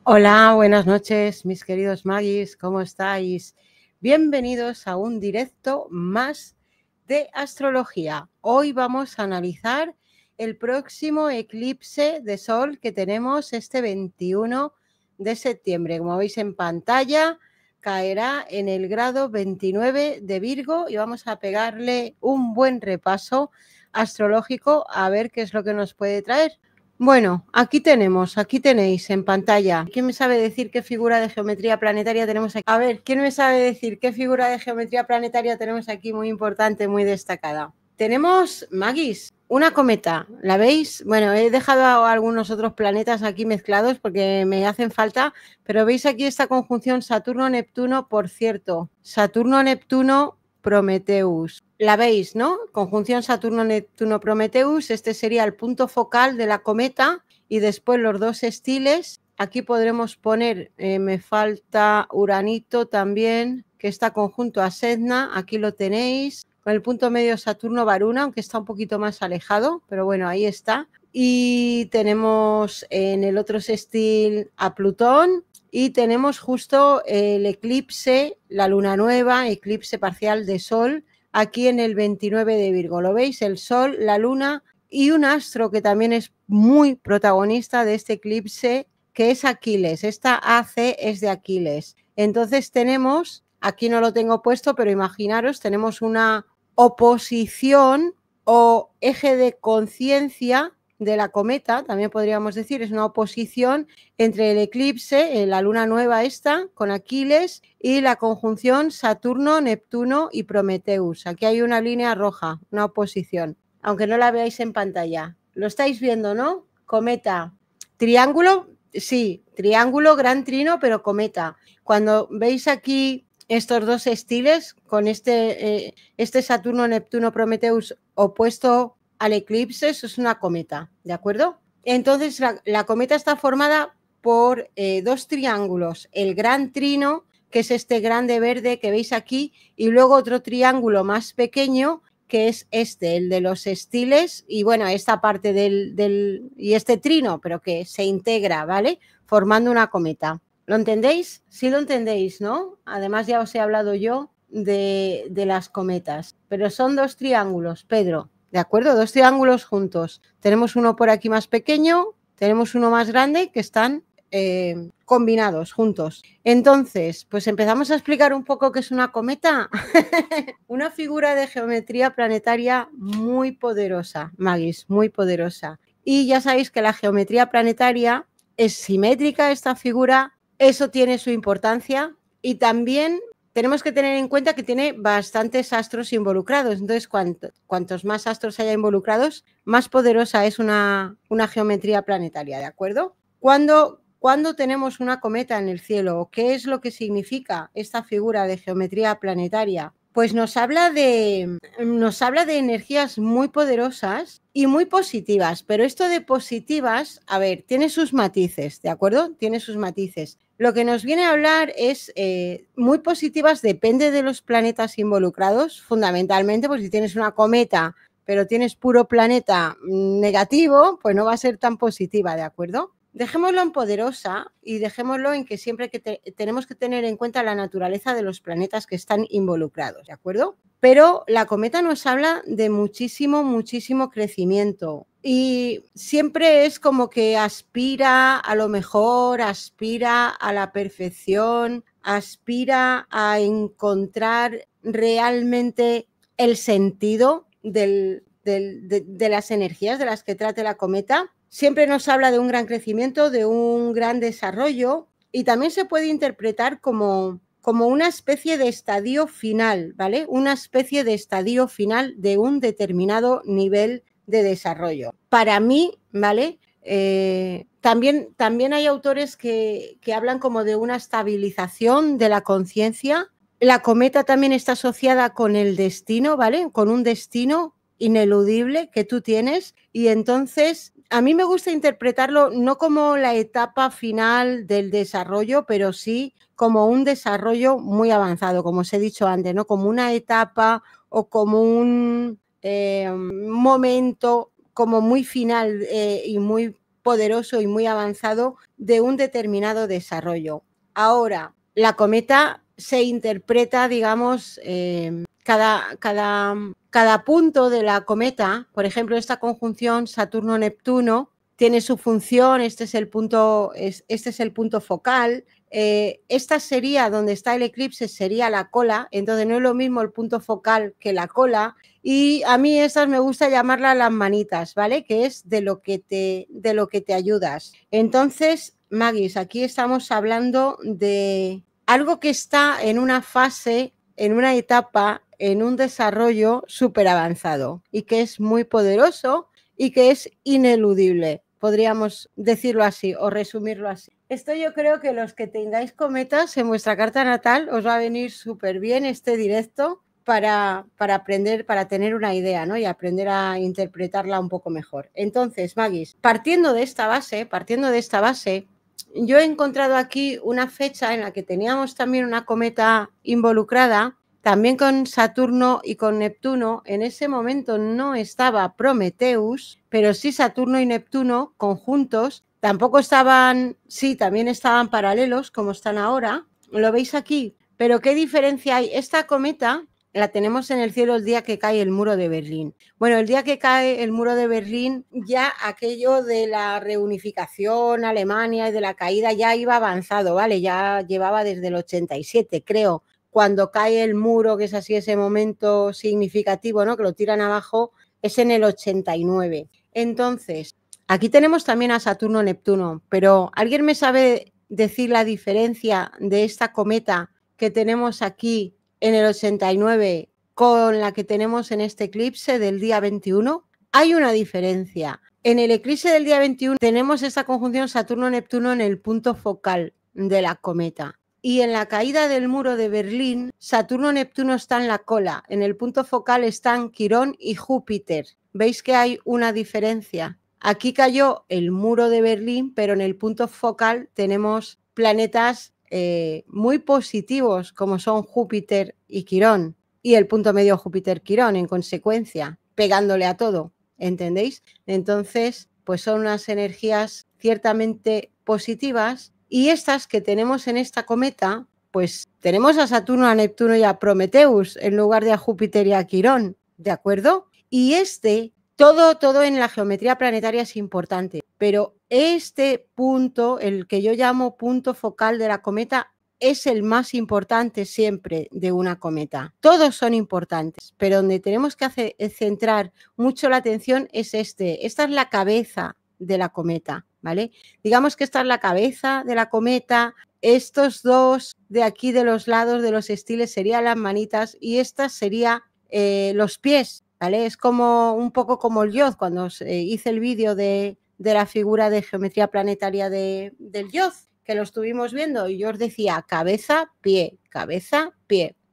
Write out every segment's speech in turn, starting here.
Hola, buenas noches, mis queridos magis, ¿cómo estáis? Bienvenidos a un directo más de astrología. Hoy vamos a analizar el próximo eclipse de sol que tenemos este 21 de septiembre. Como veis en pantalla, caerá en el grado 29 de Virgo y vamos a pegarle un buen repaso astrológico a ver qué es lo que nos puede traer. Bueno, aquí tenéis en pantalla. ¿Quién me sabe decir qué figura de geometría planetaria tenemos aquí? A ver, ¿quién me sabe decir qué figura de geometría planetaria tenemos aquí muy importante, muy destacada? Tenemos, Magis, una cometa, ¿la veis? Bueno, he dejado algunos otros planetas aquí mezclados porque me hacen falta, pero veis aquí esta conjunción Saturno-Neptuno, por cierto, Saturno-Neptuno Prometheus. La veis, ¿no? Conjunción Saturno-Neptuno-Prometheus. Este sería el punto focal de la cometa y después los dos estiles. Aquí podremos poner, me falta Uranito también, que está conjunto a Sedna. Aquí lo tenéis. Con el punto medio Saturno-Varuna, aunque está un poquito más alejado, pero bueno, ahí está. Y tenemos en el otro sextil a Plutón, y tenemos justo el eclipse, la luna nueva, eclipse parcial de Sol, aquí en el 29 de Virgo. ¿Lo veis? El Sol, la luna y un astro que también es muy protagonista de este eclipse, que es Aquiles. Esta AC es de Aquiles. Entonces tenemos, aquí no lo tengo puesto, pero imaginaros, tenemos una oposición o eje de conciencia de la cometa, también podríamos decir, es una oposición entre el eclipse, la luna nueva esta, con Aquiles, y la conjunción Saturno, Neptuno y Prometheus. Aquí hay una línea roja, una oposición, aunque no la veáis en pantalla. Lo estáis viendo, ¿no? Cometa. Triángulo, sí, triángulo, gran trino, pero cometa. Cuando veis aquí estos dos estiles, con este Saturno, Neptuno, Prometheus opuesto al eclipse, eso es una cometa, ¿de acuerdo? Entonces la cometa está formada por dos triángulos, el gran trino, que es este grande verde que veis aquí, y luego otro triángulo más pequeño, que es este, el de los estiles, y bueno, esta parte y este trino, pero que se integra, ¿vale? Formando una cometa. ¿Lo entendéis? Sí lo entendéis, ¿no? Además ya os he hablado yo de las cometas, pero son dos triángulos, Pedro, ¿de acuerdo? Dos triángulos juntos. Tenemos uno por aquí más pequeño, tenemos uno más grande que están combinados, juntos. Entonces, pues empezamos a explicar un poco qué es una cometa. Una figura de geometría planetaria muy poderosa, Magis, muy poderosa. Y ya sabéis que la geometría planetaria es simétrica, esta figura, eso tiene su importancia, y también tenemos que tener en cuenta que tiene bastantes astros involucrados. Entonces, cuantos más astros haya involucrados, más poderosa es una geometría planetaria, ¿de acuerdo? Cuando tenemos una cometa en el cielo, ¿qué es lo que significa esta figura de geometría planetaria? Pues nos habla de energías muy poderosas y muy positivas, pero esto de positivas, a ver, tiene sus matices, ¿de acuerdo? Tiene sus matices. Lo que nos viene a hablar es muy positivas, depende de los planetas involucrados, fundamentalmente, pues si tienes una cometa, pero tienes puro planeta negativo, pues no va a ser tan positiva, ¿de acuerdo? Dejémoslo en poderosa y dejémoslo en que siempre tenemos que tener en cuenta la naturaleza de los planetas que están involucrados, ¿de acuerdo? Pero la cometa nos habla de muchísimo, muchísimo crecimiento y siempre es como que aspira a lo mejor, aspira a la perfección, aspira a encontrar realmente el sentido de las energías de las que trate la cometa. Siempre nos habla de un gran crecimiento, de un gran desarrollo, y también se puede interpretar como una especie de estadio final, ¿vale? Una especie de estadio final de un determinado nivel de desarrollo. Para mí, ¿vale? También hay autores que hablan como de una estabilización de la conciencia. La cometa también está asociada con el destino, ¿vale? Con un destino ineludible que tú tienes, y entonces a mí me gusta interpretarlo no como la etapa final del desarrollo, pero sí como un desarrollo muy avanzado, como os he dicho antes, ¿no? Como una etapa o como un momento como muy final y muy poderoso y muy avanzado de un determinado desarrollo. Ahora, la cometa se interpreta, digamos, cada punto de la cometa, por ejemplo, esta conjunción Saturno-Neptuno, tiene su función, este es el punto focal. Esta sería donde está el eclipse, sería la cola, entonces no es lo mismo el punto focal que la cola. Y a mí estas me gusta llamarlas las manitas, ¿vale? Que es de lo que te ayudas. Entonces, Magis, aquí estamos hablando de algo que está en una fase, en una etapa, en un desarrollo súper avanzado y que es muy poderoso y que es ineludible. Podríamos decirlo así o resumirlo así. Esto yo creo que los que tengáis cometas en vuestra carta natal os va a venir súper bien este directo para aprender, para tener una idea, ¿no? Y aprender a interpretarla un poco mejor. Entonces, Magis, partiendo de esta base, yo he encontrado aquí una fecha en la que teníamos también una cometa involucrada, también con Saturno y con Neptuno. En ese momento no estaba Prometheus, pero sí Saturno y Neptuno conjuntos. Tampoco estaban, sí, también estaban paralelos como están ahora. ¿Lo veis aquí? Pero ¿qué diferencia hay? Esta cometa la tenemos en el cielo el día que cae el muro de Berlín. Bueno, el día que cae el muro de Berlín, ya aquello de la reunificación Alemania y de la caída ya iba avanzado, ¿vale? Ya llevaba desde el 87, creo. Cuando cae el muro, que es así ese momento significativo, ¿no? Que lo tiran abajo, es en el 89. Entonces, aquí tenemos también a Saturno-Neptuno, pero ¿alguien me sabe decir la diferencia de esta cometa que tenemos aquí en el 89 con la que tenemos en este eclipse del día 21? Hay una diferencia. En el eclipse del día 21 tenemos esta conjunción Saturno-Neptuno en el punto focal de la cometa. Y en la caída del muro de Berlín, Saturno-Neptuno está en la cola. En el punto focal están Quirón y Júpiter. ¿Veis que hay una diferencia? Aquí cayó el muro de Berlín, pero en el punto focal tenemos planetas muy positivos como son Júpiter y Quirón, y el punto medio Júpiter-Quirón en consecuencia, pegándole a todo, ¿entendéis? Entonces, pues son unas energías ciertamente positivas, y estas que tenemos en esta cometa, pues tenemos a Saturno, a Neptuno y a Prometheus en lugar de a Júpiter y a Quirón, ¿de acuerdo? Y todo en la geometría planetaria es importante, pero este punto, el que yo llamo punto focal de la cometa, es el más importante siempre de una cometa. Todos son importantes, pero donde tenemos que centrar mucho la atención es este. Esta es la cabeza de la cometa, ¿vale? Digamos que esta es la cabeza de la cometa. Estos dos de aquí de los lados de los estiles serían las manitas y estas serían los pies, ¿vale? Es como un poco como el Yoz, cuando hice el vídeo de la figura de geometría planetaria del Yoz, que lo estuvimos viendo, y yo os decía cabeza, pie,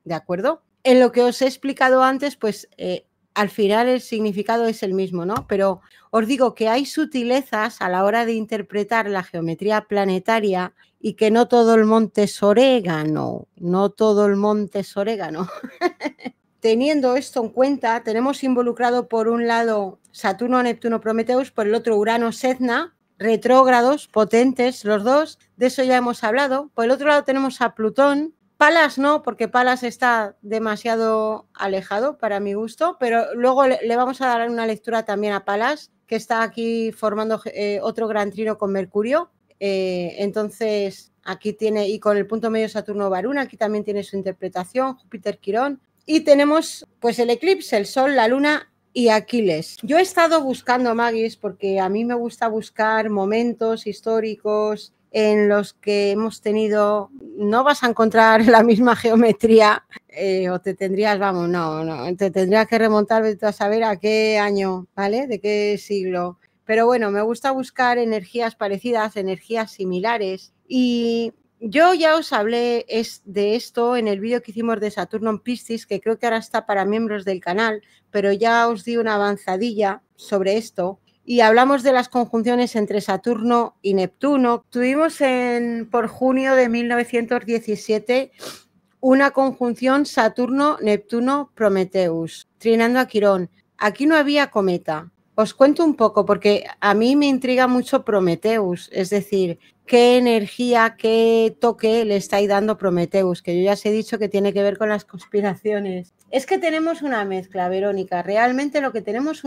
¿de acuerdo? En lo que os he explicado antes, pues al final el significado es el mismo, ¿no? Pero os digo que hay sutilezas a la hora de interpretar la geometría planetaria y que no todo el monte es orégano, Teniendo esto en cuenta, tenemos involucrado por un lado Saturno, Neptuno, Prometheus, por el otro Urano, Sedna, retrógrados, potentes los dos, de eso ya hemos hablado. Por el otro lado tenemos a Plutón, Palas no, porque Palas está demasiado alejado para mi gusto, pero luego le vamos a dar una lectura también a Palas, que está aquí formando otro gran trino con Mercurio. Entonces aquí tiene, y con el punto medio Saturno-Varuna, aquí también tiene su interpretación, Júpiter-Quirón. Y tenemos pues el eclipse, el Sol, la Luna y Aquiles. Yo he estado buscando, Magis, porque a mí me gusta buscar momentos históricos en los que hemos tenido, no vas a encontrar la misma geometría o te tendrías, te tendrías que remontar a saber a qué año, ¿vale? De qué siglo. Pero bueno, me gusta buscar energías parecidas, energías similares, y yo ya os hablé de esto en el vídeo que hicimos de Saturno en Piscis, que creo que ahora está para miembros del canal, pero ya os di una avanzadilla sobre esto. Y hablamos de las conjunciones entre Saturno y Neptuno. Tuvimos por junio de 1917 una conjunción Saturno-Neptuno-Prometheus, trinando a Quirón. Aquí no había cometa, Os cuento un poco porque a mí me intriga mucho Prometheus, es decir, qué energía, qué toque le estáis dando Prometheus, que yo ya os he dicho que tiene que ver con las conspiraciones. Es que tenemos una mezcla, Verónica, realmente lo que tenemos,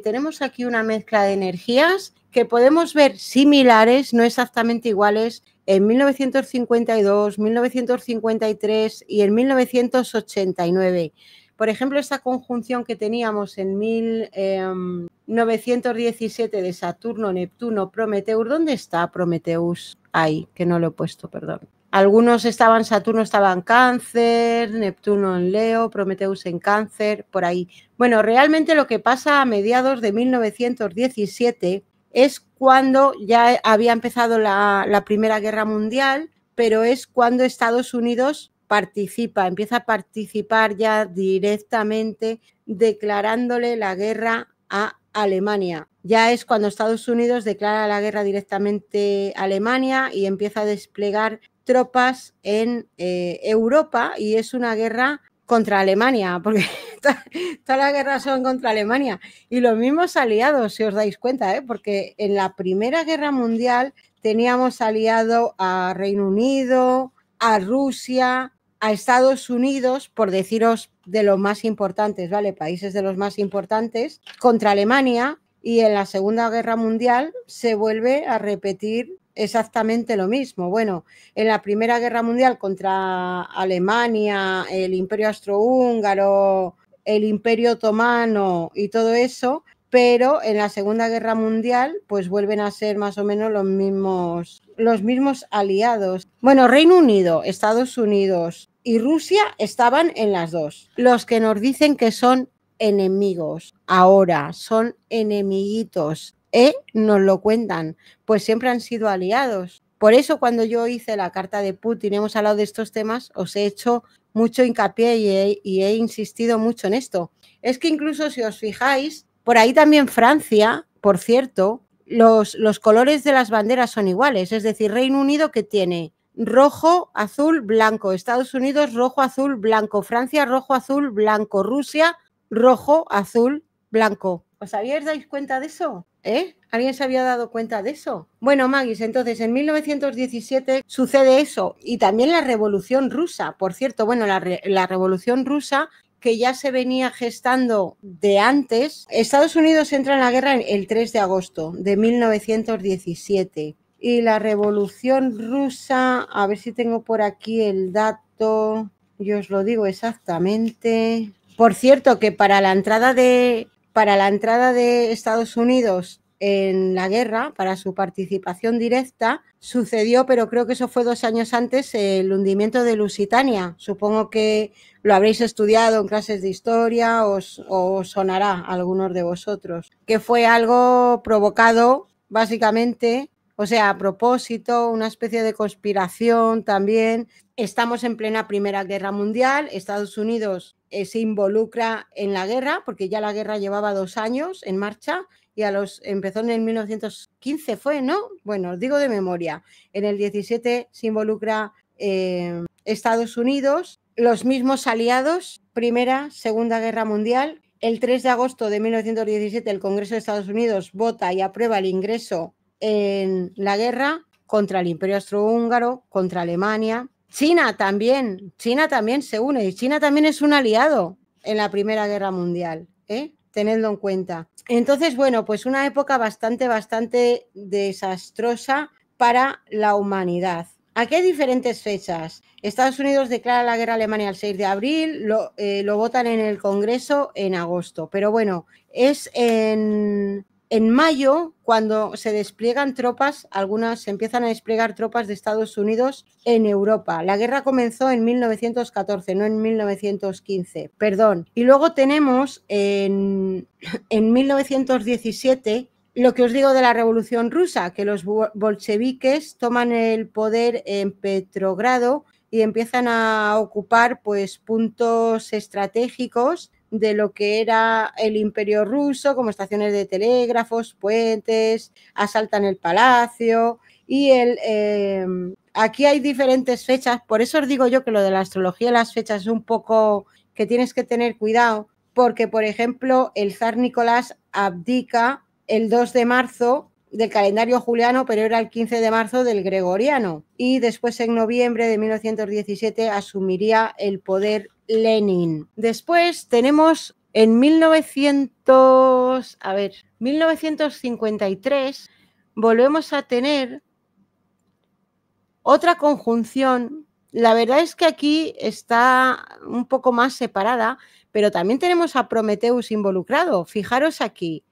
tenemos aquí una mezcla de energías que podemos ver similares, no exactamente iguales, en 1952, 1953 y en 1989. Por ejemplo, esta conjunción que teníamos en 1917 de Saturno, Neptuno, Prometeus. ¿Dónde está Prometeus? Ahí, que no lo he puesto, perdón. Algunos estaban, Saturno estaba en Cáncer, Neptuno en Leo, Prometeus en Cáncer, por ahí. Bueno, realmente lo que pasa a mediados de 1917 es cuando ya había empezado la Primera Guerra Mundial, pero es cuando Estados Unidos empieza a participar ya directamente declarándole la guerra a Alemania. Ya es cuando Estados Unidos declara la guerra directamente a Alemania y empieza a desplegar tropas en Europa, y es una guerra contra Alemania, porque todas las guerras son contra Alemania. Y los mismos aliados, si os dais cuenta, porque en la Primera Guerra Mundial teníamos aliado a Reino Unido, a Rusia, a Estados Unidos, por deciros de los más importantes, ¿vale? Países de los más importantes, contra Alemania, y en la Segunda Guerra Mundial se vuelve a repetir exactamente lo mismo. Bueno, en la Primera Guerra Mundial contra Alemania, el Imperio Austrohúngaro, el Imperio Otomano y todo eso, pero en la Segunda Guerra Mundial pues vuelven a ser más o menos los mismos aliados. Bueno, Reino Unido, Estados Unidos y Rusia estaban en las dos. Los que nos dicen que son enemigos, ahora son enemiguitos, nos lo cuentan, pues siempre han sido aliados. Por eso cuando yo hice la carta de Putin y hemos hablado de estos temas, os he hecho mucho hincapié y he insistido mucho en esto. Es que incluso si os fijáis, por ahí también Francia, por cierto, los colores de las banderas son iguales, es decir, Reino Unido que tiene rojo, azul, blanco, Estados Unidos rojo, azul, blanco, Francia rojo, azul, blanco, Rusia rojo, azul, blanco. ¿Os habíais dado cuenta de eso? ¿Alguien se había dado cuenta de eso? Bueno, Magis, entonces en 1917 sucede eso, y también la Revolución Rusa, por cierto, bueno, la Revolución Rusa, que ya se venía gestando de antes. Estados Unidos entra en la guerra el 3 de agosto de 1917. Y la Revolución Rusa, a ver si tengo por aquí el dato, yo os lo digo exactamente. Por cierto, que para la entrada de Estados Unidos en la guerra, para su participación directa, sucedió, pero creo que eso fue 2 años antes, el hundimiento de Lusitania. Supongo que lo habréis estudiado en clases de historia, os sonará a algunos de vosotros, que fue algo provocado básicamente, o sea, a propósito, una especie de conspiración también. Estamos en plena Primera Guerra Mundial, Estados Unidos se involucra en la guerra, porque ya la guerra llevaba 2 años en marcha, y empezó en el 1915, fue, ¿no? Bueno, os digo de memoria. En el 17 se involucra Estados Unidos, los mismos aliados, Primera, Segunda Guerra Mundial. El 3 de agosto de 1917 el Congreso de Estados Unidos vota y aprueba el ingreso en la guerra contra el Imperio Austrohúngaro, contra Alemania. China también se une, y China también es un aliado en la Primera Guerra Mundial, tenedlo en cuenta. Entonces, bueno, pues una época bastante desastrosa para la humanidad. Aquí hay diferentes fechas. Estados Unidos declara la guerra a Alemania el 6 de abril, lo votan en el Congreso en agosto, pero bueno, es en mayo cuando se despliegan tropas, se empiezan a desplegar tropas de Estados Unidos en Europa. La guerra comenzó en 1914, no en 1915, perdón. Y luego tenemos en 1917 lo que os digo de la Revolución Rusa, que los bolcheviques toman el poder en Petrogrado y empiezan a ocupar pues puntos estratégicos de lo que era el Imperio ruso, como estaciones de telégrafos, puentes, asaltan el palacio. Y aquí hay diferentes fechas, por eso os digo yo que lo de la astrología y las fechas es un poco que tienes que tener cuidado, porque, por ejemplo, el zar Nicolás abdica el 2 de marzo del calendario juliano, pero era el 15 de marzo del gregoriano. Y después, en noviembre de 1917, asumiría el poder Lenin. Después tenemos en 1953, volvemos a tener otra conjunción. La verdad es que aquí está un poco más separada, pero también tenemos a Prometheus involucrado. Fijaros aquí,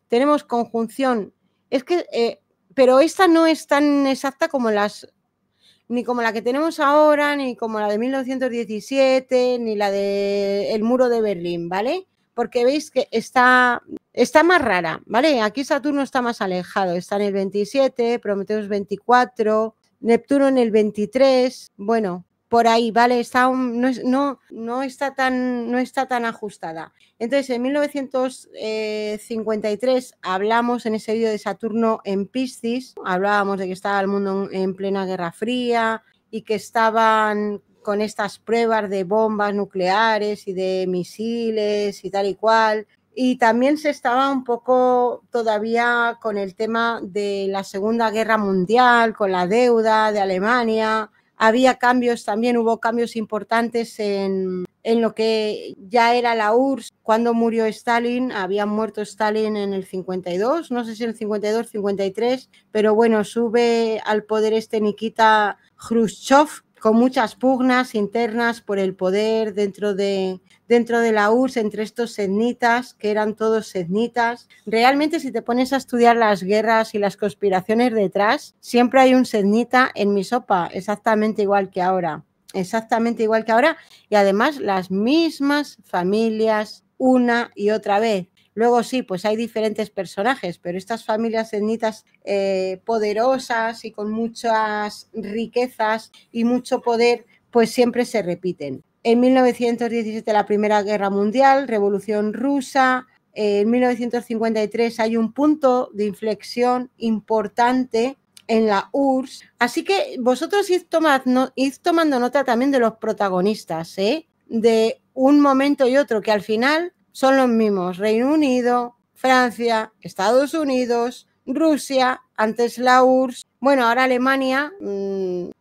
tenemos conjunción. Es que, pero esta no es tan exacta como ni como la que tenemos ahora, ni como la de 1917, ni la del muro de Berlín, ¿vale? Porque veis que está más rara, ¿vale? Aquí Saturno está más alejado, está en el 27, Prometheus 24, Neptuno en el 23, bueno, por ahí, ¿vale? No está tan ajustada. Entonces, en 1953 hablamos en ese vídeo de Saturno en Piscis, hablábamos de que estaba el mundo en plena Guerra Fría y que estaban con estas pruebas de bombas nucleares y de misiles y tal y cual. Y también se estaba un poco todavía con el tema de la Segunda Guerra Mundial, con la deuda de Alemania. Había cambios también, hubo cambios importantes en lo que ya era la URSS. Cuando murió Stalin, había muerto Stalin en el 52, no sé si en el 52, 53, pero bueno, sube al poder Nikita Khrushchev, con muchas pugnas internas por el poder dentro de la URSS, entre estos sednitas, que eran todos sednitas. Realmente, si te pones a estudiar las guerras y las conspiraciones detrás, siempre hay un sednita en mi sopa, exactamente igual que ahora. Exactamente igual que ahora, y además las mismas familias una y otra vez. Luego sí, pues hay diferentes personajes, pero estas familias sednitas poderosas y con muchas riquezas y mucho poder, pues siempre se repiten. En 1917 la Primera Guerra Mundial, Revolución Rusa. En 1953 hay un punto de inflexión importante en la URSS. Así que vosotros id tomando nota también de los protagonistas, de un momento y otro, que al final son los mismos: Reino Unido, Francia, Estados Unidos, Rusia, antes la URSS. Bueno, ahora Alemania,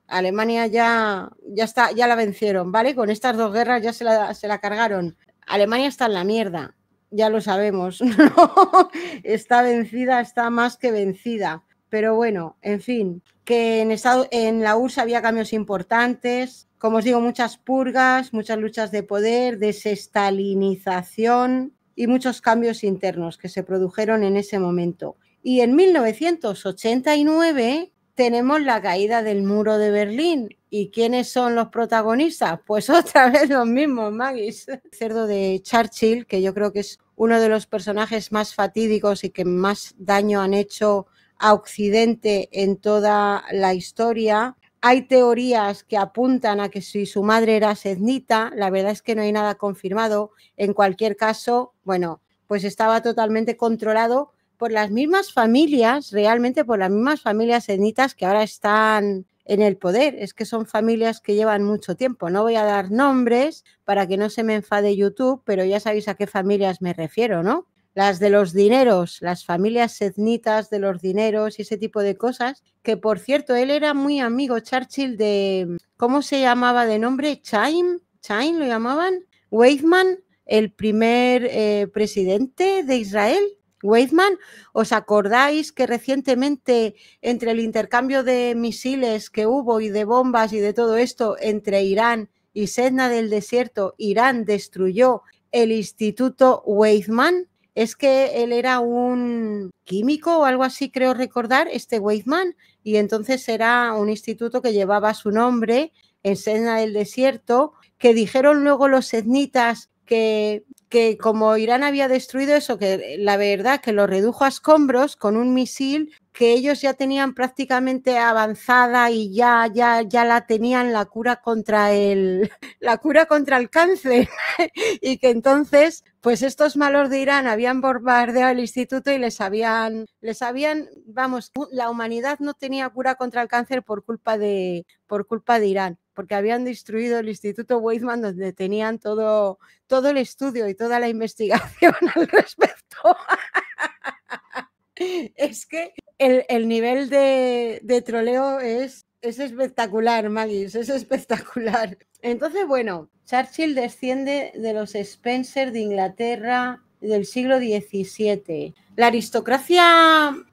Alemania ya está, ya la vencieron, ¿vale? Con estas dos guerras ya se la cargaron. Alemania está en la mierda, ya lo sabemos, ¿no? Está vencida, está más que vencida. Pero bueno, en fin, que en la URSS había cambios importantes, como os digo, muchas purgas, muchas luchas de poder, desestalinización y muchos cambios internos que se produjeron en ese momento. Y en 1989 tenemos la caída del muro de Berlín. ¿Y quiénes son los protagonistas? Pues otra vez los mismos, Magis. El cerdo de Churchill, que yo creo que es uno de los personajes más fatídicos y que más daño han hecho a Occidente en toda la historia. Hay teorías que apuntan a que si su madre era sednita, la verdad es que no hay nada confirmado. En cualquier caso, bueno, pues estaba totalmente controlado por las mismas familias, realmente por las mismas familias sednitas que ahora están en el poder. Es que son familias que llevan mucho tiempo. No voy a dar nombres para que no se me enfade YouTube, pero ya sabéis a qué familias me refiero, ¿no? Las de los dineros, las familias sednitas de los dineros y ese tipo de cosas, que por cierto, él era muy amigo, Churchill, de, ¿cómo se llamaba de nombre? Chaim lo llamaban, Weizmann, el primer presidente de Israel. Weizmann, ¿os acordáis que recientemente, entre el intercambio de misiles que hubo y de bombas y de todo esto entre Irán y Sedna del Desierto, Irán destruyó el Instituto Weizmann? Es que él era un químico o algo así, creo recordar, Weizmann, y entonces era un instituto que llevaba su nombre en Sedna del Desierto, que dijeron luego los sednitas que como Irán había destruido eso, que la verdad que lo redujo a escombros con un misil que ellos ya tenían prácticamente avanzada y ya la tenían, la cura contra el cáncer y que entonces pues estos malos de Irán habían bombardeado el instituto y les habían, vamos, la humanidad no tenía cura contra el cáncer por culpa de Irán. porque habían destruido el Instituto Weizmann, donde tenían todo el estudio y toda la investigación al respecto. Es que el nivel de troleo es espectacular, Magis, es espectacular. Entonces, bueno, Churchill desciende de los Spencer de Inglaterra del siglo XVII. La aristocracia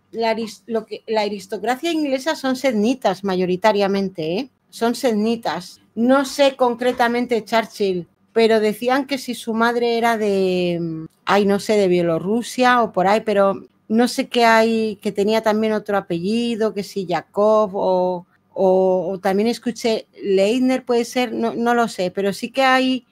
inglesa son sednitas mayoritariamente, ¿eh? Son sednitas. No sé concretamente Churchill, pero decían que si su madre era no sé, de Bielorrusia o por ahí, pero no sé qué hay, que tenía también otro apellido, que si Jacob o también escuché Leitner, puede ser, no lo sé, pero sí que hay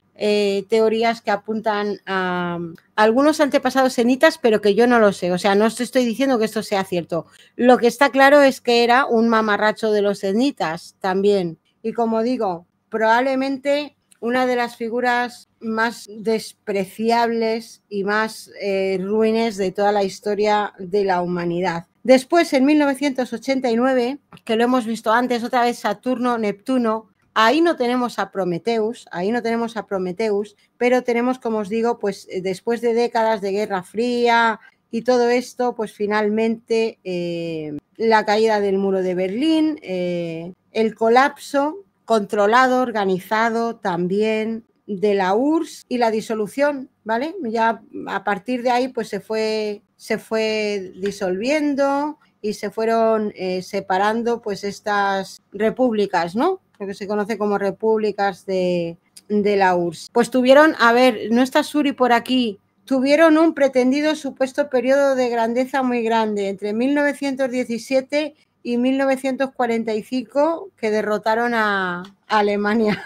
teorías que apuntan a algunos antepasados senitas, pero que yo no lo sé. O sea, no estoy diciendo que esto sea cierto. Lo que está claro es que era un mamarracho de los senitas también. Y como digo, probablemente una de las figuras más despreciables y más ruines de toda la historia de la humanidad. Después, en 1989, que lo hemos visto antes, otra vez Saturno, Neptuno, ahí no tenemos a Prometheus, pero tenemos, como os digo, pues después de décadas de Guerra Fría y todo esto, pues finalmente la caída del muro de Berlín, el colapso controlado, organizado también de la URSS y la disolución, ¿vale? Ya a partir de ahí pues se fue disolviendo y se fueron separando pues estas repúblicas, ¿no? Lo que se conoce como repúblicas de la URSS. Pues tuvieron, a ver, no está Suri por aquí, tuvieron un pretendido supuesto periodo de grandeza muy grande entre 1917 y 1945, que derrotaron a Alemania.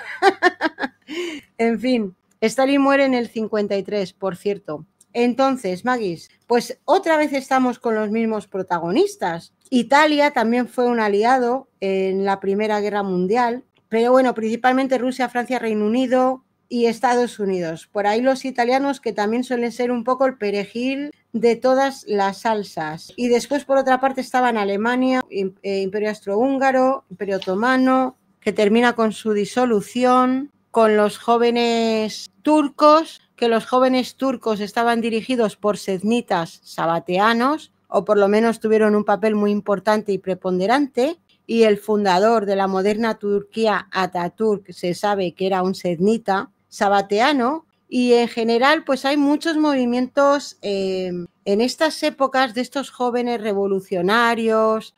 En fin, Stalin muere en el 53, por cierto. Entonces, Magis, pues otra vez estamos con los mismos protagonistas. Italia también fue un aliado en la Primera Guerra Mundial, pero bueno, principalmente Rusia, Francia, Reino Unido y Estados Unidos. Por ahí los italianos, que también suelen ser un poco el perejil de todas las salsas. Y después, por otra parte, estaban Alemania, Imperio Austrohúngaro, Imperio Otomano, que termina con su disolución, con los jóvenes turcos, que los jóvenes turcos estaban dirigidos por sednitas sabateanos, o por lo menos tuvieron un papel muy importante y preponderante, y el fundador de la moderna Turquía, Atatürk, se sabe que era un sednita sabateano, y en general pues hay muchos movimientos en estas épocas de estos jóvenes revolucionarios,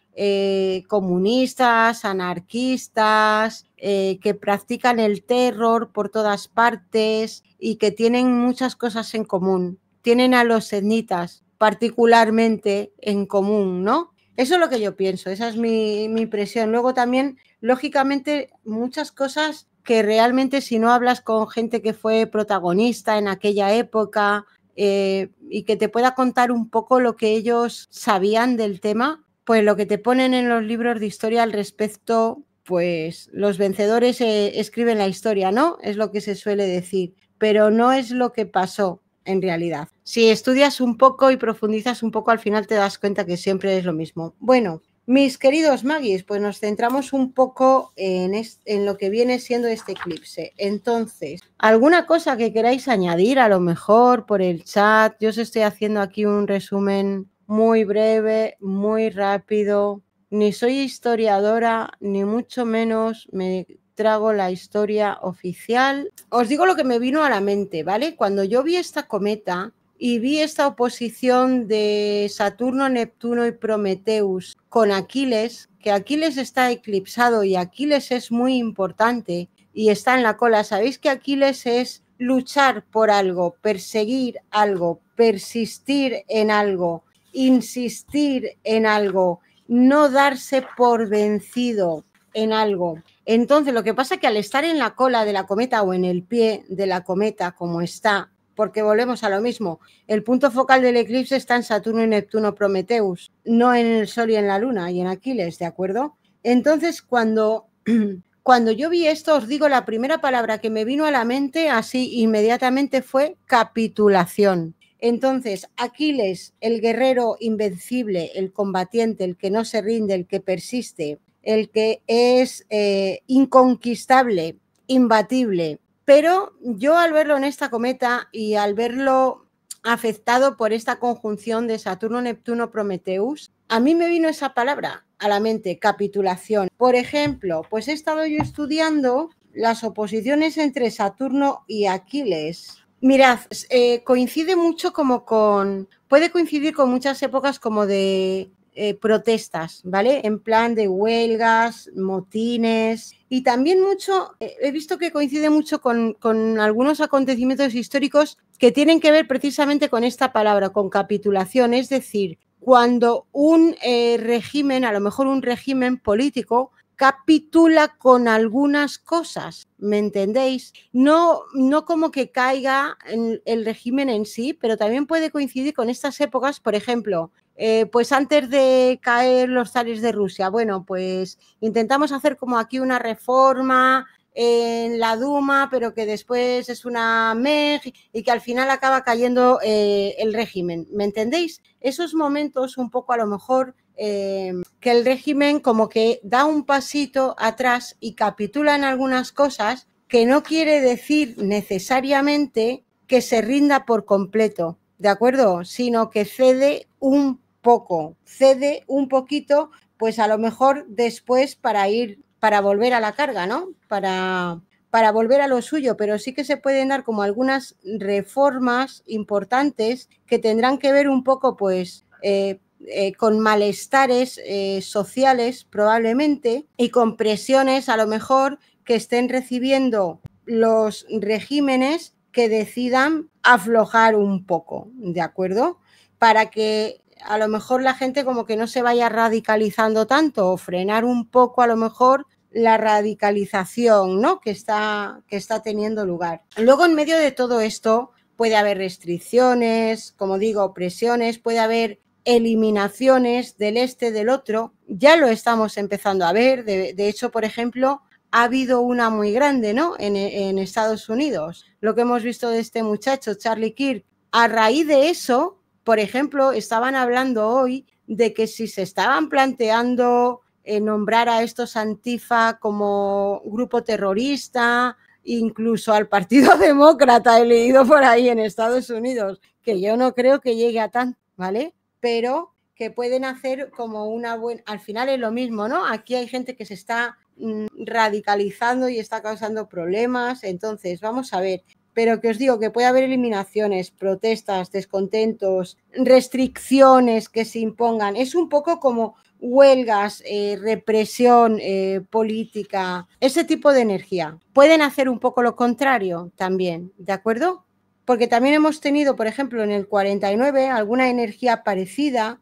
comunistas, anarquistas, que practican el terror por todas partes y que tienen muchas cosas en común. Tienen a los sednitas particularmente en común, ¿no? Eso es lo que yo pienso, esa es mi impresión. Luego también, lógicamente, muchas cosas que realmente si no hablas con gente que fue protagonista en aquella época y que te pueda contar un poco lo que ellos sabían del tema, pues lo que te ponen en los libros de historia al respecto, pues los vencedores escriben la historia, ¿no? Es lo que se suele decir, pero no es lo que pasó en realidad. Si estudias un poco y profundizas un poco, al final te das cuenta que siempre es lo mismo. Bueno, mis queridos magis, pues nos centramos un poco en lo que viene siendo este eclipse. Entonces, ¿alguna cosa que queráis añadir a lo mejor por el chat? Yo os estoy haciendo aquí un resumen muy breve, muy rápido. Ni soy historiadora, ni mucho menos me trago la historia oficial. Os digo lo que me vino a la mente, ¿vale? Cuando yo vi esta cometa y vi esta oposición de Saturno, Neptuno y Prometheus con Aquiles, que Aquiles está eclipsado y Aquiles es muy importante y está en la cola. Sabéis que Aquiles es luchar por algo, perseguir algo, persistir en algo, insistir en algo, no darse por vencido en algo. Entonces, lo que pasa es que al estar en la cola de la cometa o en el pie de la cometa, como está, porque volvemos a lo mismo, el punto focal del eclipse está en Saturno y Neptuno Prometheus, no en el Sol y en la Luna y en Aquiles, ¿de acuerdo? Entonces, cuando yo vi esto, os digo, la primera palabra que me vino a la mente así inmediatamente fue capitulación. Entonces, Aquiles, el guerrero invencible, el combatiente, el que no se rinde, el que persiste, el que es inconquistable, imbatible. Pero yo al verlo en esta cometa y al verlo afectado por esta conjunción de Saturno-Neptuno-Prometeus, a mí me vino esa palabra a la mente, capitulación. Por ejemplo, pues he estado yo estudiando las oposiciones entre Saturno y Aquiles. Mirad, coincide mucho puede coincidir con muchas épocas como de protestas, ¿vale? En plan de huelgas, motines y también mucho, he visto que coincide mucho con algunos acontecimientos históricos que tienen que ver precisamente con esta palabra, con capitulación, es decir, cuando un régimen, a lo mejor un régimen político, capitula con algunas cosas, ¿me entendéis? No como que caiga en el régimen en sí, pero también puede coincidir con estas épocas, por ejemplo, pues antes de caer los zares de Rusia, bueno, pues intentamos hacer como aquí una reforma en la Duma, pero que después es una MEG y que al final acaba cayendo el régimen, ¿me entendéis? Esos momentos un poco a lo mejor que el régimen como que da un pasito atrás y capitula en algunas cosas, que no quiere decir necesariamente que se rinda por completo, ¿de acuerdo? Sino que cede un poquito, pues a lo mejor después para volver a la carga, ¿no? Para volver a lo suyo, pero sí que se pueden dar como algunas reformas importantes que tendrán que ver un poco, pues, con malestares sociales probablemente y con presiones a lo mejor que estén recibiendo los regímenes que decidan aflojar un poco, ¿de acuerdo? Para que a lo mejor la gente como que no se vaya radicalizando tanto o frenar un poco a lo mejor la radicalización, ¿no? que está teniendo lugar. Luego, en medio de todo esto, puede haber restricciones, como digo, presiones, puede haber eliminaciones del este del otro. Ya lo estamos empezando a ver. De hecho, por ejemplo, ha habido una muy grande, ¿no? En Estados Unidos. Lo que hemos visto de este muchacho, Charlie Kirk. A raíz de eso, por ejemplo, estaban hablando hoy de que si se estaban planteando nombrar a estos Antifa como grupo terrorista, incluso al Partido Demócrata, he leído por ahí en Estados Unidos, que yo no creo que llegue a tanto, ¿vale? Pero que pueden hacer como una buena... Al final es lo mismo, ¿no? Aquí hay gente que se está radicalizando y está causando problemas, entonces vamos a ver. Pero que os digo que puede haber eliminaciones, protestas, descontentos, restricciones que se impongan. Es un poco como huelgas, represión política, ese tipo de energía. Pueden hacer un poco lo contrario también, ¿de acuerdo? Porque también hemos tenido, por ejemplo, en el 49 alguna energía parecida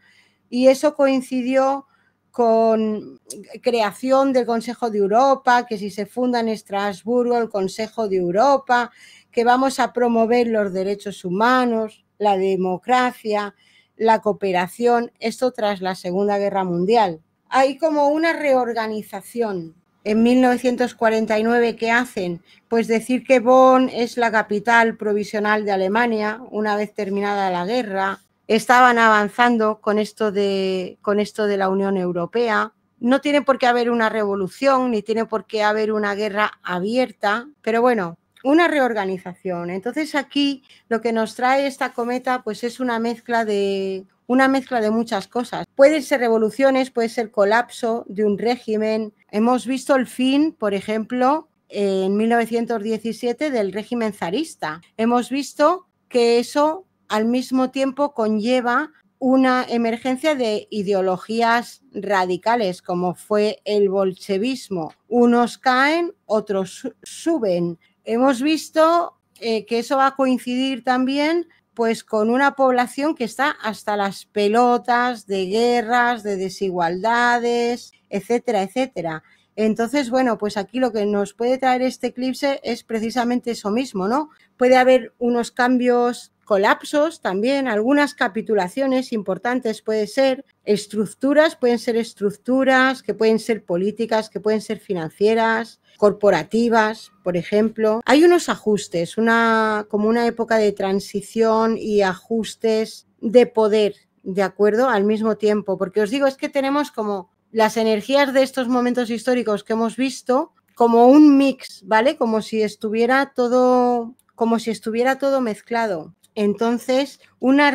y eso coincidió con creación del Consejo de Europa, que si se funda en Estrasburgo el Consejo de Europa, que vamos a promover los derechos humanos, la democracia, la cooperación, esto tras la Segunda Guerra Mundial. Hay como una reorganización. En 1949, ¿qué hacen? Pues decir que Bonn es la capital provisional de Alemania una vez terminada la guerra. Estaban avanzando con esto de la Unión Europea. No tiene por qué haber una revolución, ni tiene por qué haber una guerra abierta, pero bueno, una reorganización. Entonces aquí lo que nos trae esta cometa pues es una mezcla de muchas cosas. Pueden ser revoluciones, puede ser colapso de un régimen. Hemos visto el fin, por ejemplo, en 1917 del régimen zarista. Hemos visto que eso al mismo tiempo conlleva una emergencia de ideologías radicales, como fue el bolchevismo. Unos caen, otros suben. Hemos visto que eso va a coincidir también pues con una población que está hasta las pelotas de guerras, de desigualdades, etcétera, etcétera. Entonces, bueno, pues aquí lo que nos puede traer este eclipse es precisamente eso mismo, ¿no? Puede haber unos cambios, colapsos también, algunas capitulaciones importantes pueden ser estructuras que pueden ser políticas, que pueden ser financieras, corporativas, por ejemplo. Hay unos ajustes, como una época de transición y ajustes de poder, ¿de acuerdo? Al mismo tiempo, porque os digo, es que tenemos como las energías de estos momentos históricos que hemos visto como un mix, ¿vale? Como si estuviera todo mezclado. Entonces, una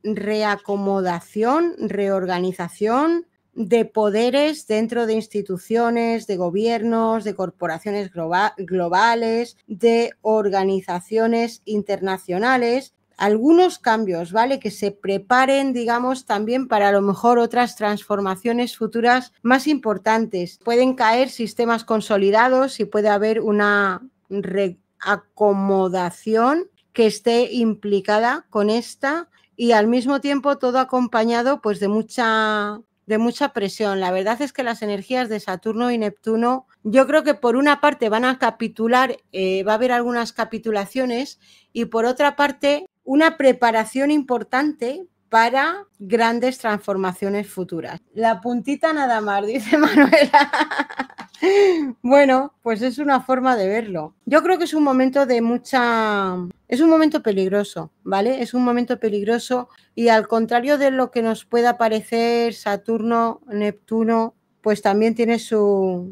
reacomodación, reorganización de poderes dentro de instituciones, de gobiernos, de corporaciones globales, de organizaciones internacionales. Algunos cambios, ¿vale? Que se preparen, digamos, también para a lo mejor otras transformaciones futuras más importantes. Pueden caer sistemas consolidados y puede haber una reacomodación que esté implicada con esta y al mismo tiempo todo acompañado pues de mucha presión. La verdad es que las energías de Saturno y Neptuno, yo creo que por una parte van a capitular, va a haber algunas capitulaciones y por otra parte una preparación importante para grandes transformaciones futuras. La puntita nada más, dice Manuela. Bueno, pues es una forma de verlo. Yo creo que es un momento es un momento peligroso, ¿vale? Es un momento peligroso y al contrario de lo que nos pueda parecer Saturno, Neptuno, pues también tiene su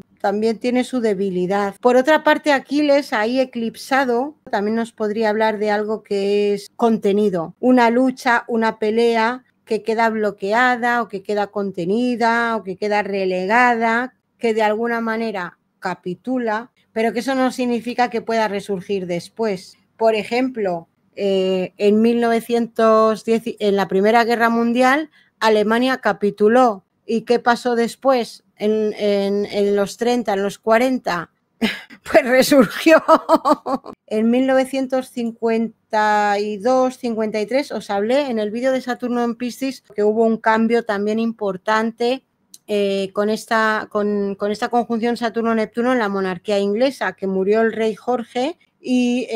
debilidad. Por otra parte, Aquiles, ahí eclipsado, también nos podría hablar de algo que es contenido, una lucha, una pelea que queda bloqueada o que queda contenida o que queda relegada, que de alguna manera capitula, pero que eso no significa que pueda resurgir después. Por ejemplo, en 1910, en la Primera Guerra Mundial, Alemania capituló. ¿Y qué pasó después? En los 30, en los 40, pues resurgió. En 1952-53 os hablé en el vídeo de Saturno en Piscis que hubo un cambio también importante con esta conjunción Saturno-Neptuno en la monarquía inglesa, que murió el rey Jorge y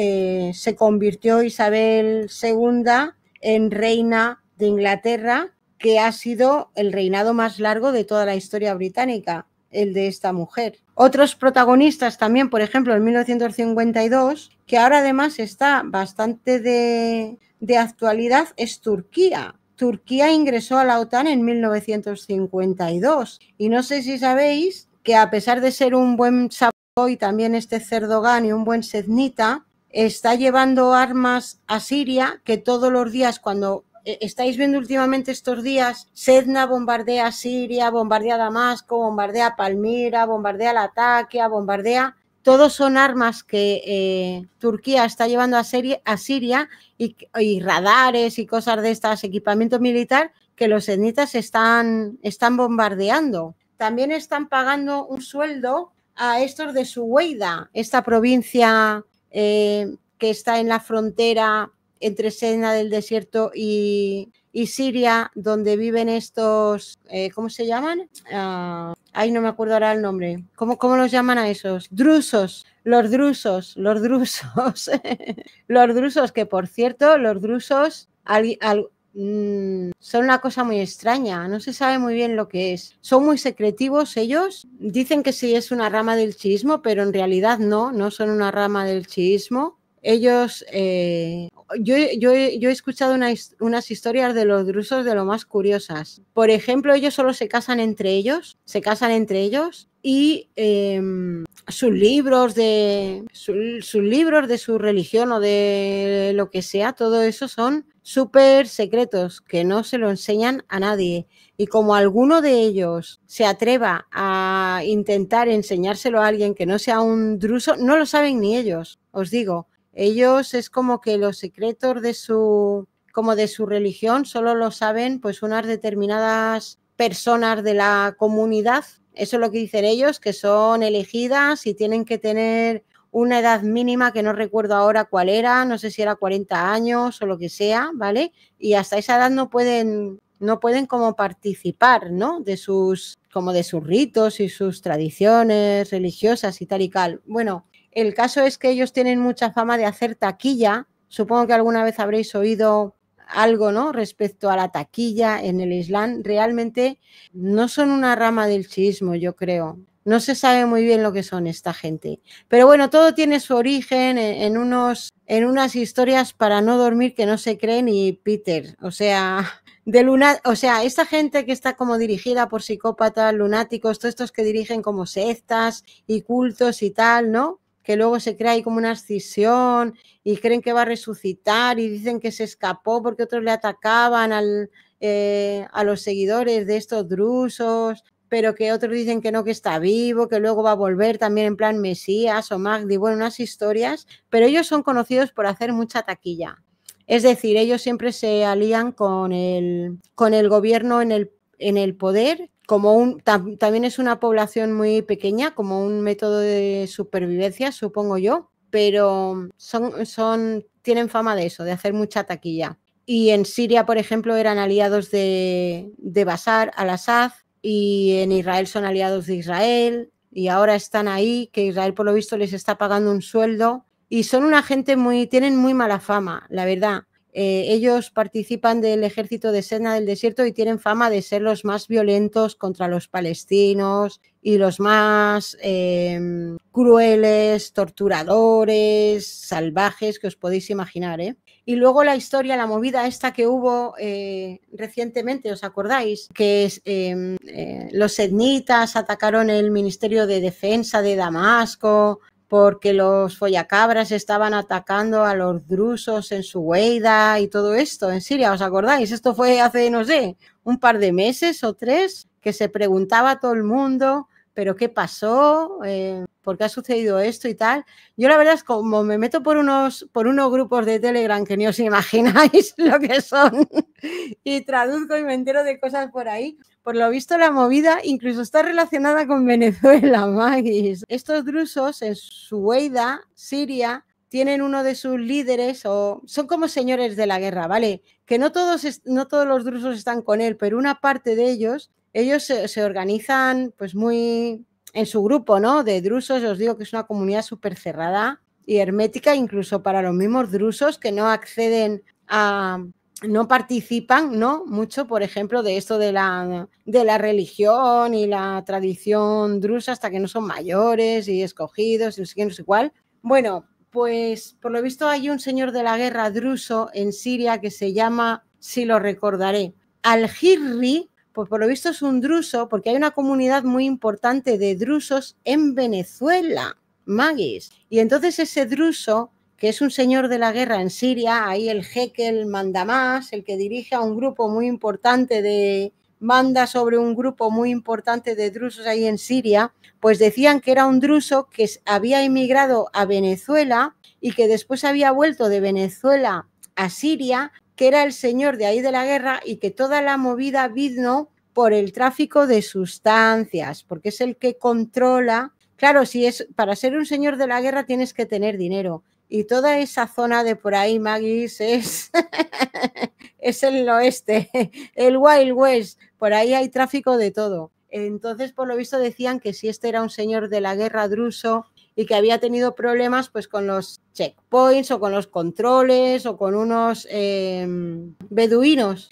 se convirtió Isabel II en reina de Inglaterra, que ha sido el reinado más largo de toda la historia británica, el de esta mujer. Otros protagonistas también, por ejemplo, en 1952, que ahora además está bastante de actualidad, es Turquía. Turquía ingresó a la OTAN en 1952 y no sé si sabéis que a pesar de ser un buen y también Erdogan y un buen sednita, está llevando armas a Siria, que todos los días cuando estáis viendo últimamente estos días, Sedna bombardea Siria, bombardea Damasco, bombardea Palmira, bombardea Latakia, bombardea. Todos son armas que Turquía está llevando a Siria y radares y cosas de estas, equipamiento militar que los sednitas están bombardeando. También están pagando un sueldo a estos de Suweida, esta provincia que está en la frontera entre Sedna del Desierto y Siria, donde viven estos, ¿cómo se llaman? Ay, no me acuerdo ahora el nombre. ¿Cómo los llaman a esos? Drusos. Los drusos. Los drusos, que por cierto, los drusos son una cosa muy extraña, no se sabe muy bien lo que es. Son muy secretivos ellos, dicen que sí es una rama del chiismo, pero en realidad no son una rama del chiismo. Ellos, yo he escuchado unas historias de los drusos de lo más curiosas. Por ejemplo, ellos solo se casan entre ellos y sus libros de su religión o de lo que sea, todo eso son súper secretos que no se lo enseñan a nadie. Y como alguno de ellos se atreva a intentar enseñárselo a alguien que no sea un druso, no lo saben ni ellos, os digo. Ellos es como que los secretos de su religión solo lo saben pues unas determinadas personas de la comunidad. Eso es lo que dicen ellos, que son elegidas y tienen que tener una edad mínima que no recuerdo ahora cuál era, no sé si era 40 años o lo que sea, ¿vale? Y hasta esa edad no pueden como participar, ¿no? De sus ritos y sus tradiciones religiosas y tal y tal. Bueno, el caso es que ellos tienen mucha fama de hacer taquilla. Supongo que alguna vez habréis oído algo, ¿no? Respecto a la taquilla en el Islam. Realmente no son una rama del chiismo, yo creo. No se sabe muy bien lo que son esta gente. Pero bueno, todo tiene su origen en unas historias para no dormir que no se cree ni Peter. O sea, o sea, esta gente que está como dirigida por psicópatas, lunáticos, todos estos que dirigen como sectas y cultos y tal, ¿no? Que luego se crea ahí como una escisión y creen que va a resucitar y dicen que se escapó porque otros le atacaban a los seguidores de estos drusos, pero que otros dicen que no, que está vivo, que luego va a volver también en plan Mesías o Magdi, bueno, unas historias, pero ellos son conocidos por hacer mucha taquilla. Es decir, ellos siempre se alían con el gobierno en el poder, también es una población muy pequeña, como un método de supervivencia, supongo yo, pero tienen fama de eso, de hacer mucha taquilla. Y en Siria, por ejemplo, eran aliados de Bashar al-Assad, y en Israel son aliados de Israel, y ahora están ahí, que Israel por lo visto les está pagando un sueldo, y son una gente tienen muy mala fama, la verdad. Ellos participan del ejército de Sedna del desierto y tienen fama de ser los más violentos contra los palestinos y los más crueles, torturadores, salvajes que os podéis imaginar, ¿eh? Y luego la historia, la movida esta que hubo recientemente, ¿os acordáis? Que los sednitas atacaron el Ministerio de Defensa de Damasco porque los follacabras estaban atacando a los drusos en Suweida y todo esto en Siria, ¿os acordáis? Esto fue hace, no sé, un par de meses o 3, que se preguntaba a todo el mundo, ¿pero qué pasó? ¿Por qué ha sucedido esto y tal? Yo la verdad es como me meto por unos grupos de Telegram que ni os imagináis lo que son y traduzco y me entero de cosas por ahí. Por lo visto la movida incluso está relacionada con Venezuela, Magis. Estos drusos en Suweida, Siria, tienen uno de sus líderes, o son como señores de la guerra, ¿vale? Que no todos los drusos están con él, pero una parte de ellos se organizan pues muy en su grupo, ¿no? De drusos, os digo que es una comunidad súper cerrada y hermética, incluso para los mismos drusos que no acceden no participan, ¿no? Mucho, por ejemplo, de esto de la religión y la tradición drusa hasta que no son mayores y escogidos y no sé qué, no sé cuál. Bueno, pues por lo visto hay un señor de la guerra druso en Siria que se llama, si lo recordaré, Al-Hirri. Pues por lo visto es un druso, porque hay una comunidad muy importante de drusos en Venezuela, Magis. Y entonces ese druso, que es un señor de la guerra en Siria, ahí el jeque, el mandamás, el que dirige a un grupo muy importante manda sobre un grupo muy importante de drusos ahí en Siria, pues decían que era un druso que había emigrado a Venezuela y que después había vuelto de Venezuela a Siria, que era el señor de ahí de la guerra y que toda la movida vino por el tráfico de sustancias, porque es el que controla. Claro, si es para ser un señor de la guerra tienes que tener dinero. Y toda esa zona de por ahí, Magis, es el oeste, el Wild West. Por ahí hay tráfico de todo. Entonces, por lo visto, decían que si este era un señor de la guerra druso y que había tenido problemas pues con los checkpoints o con los controles o con unos beduinos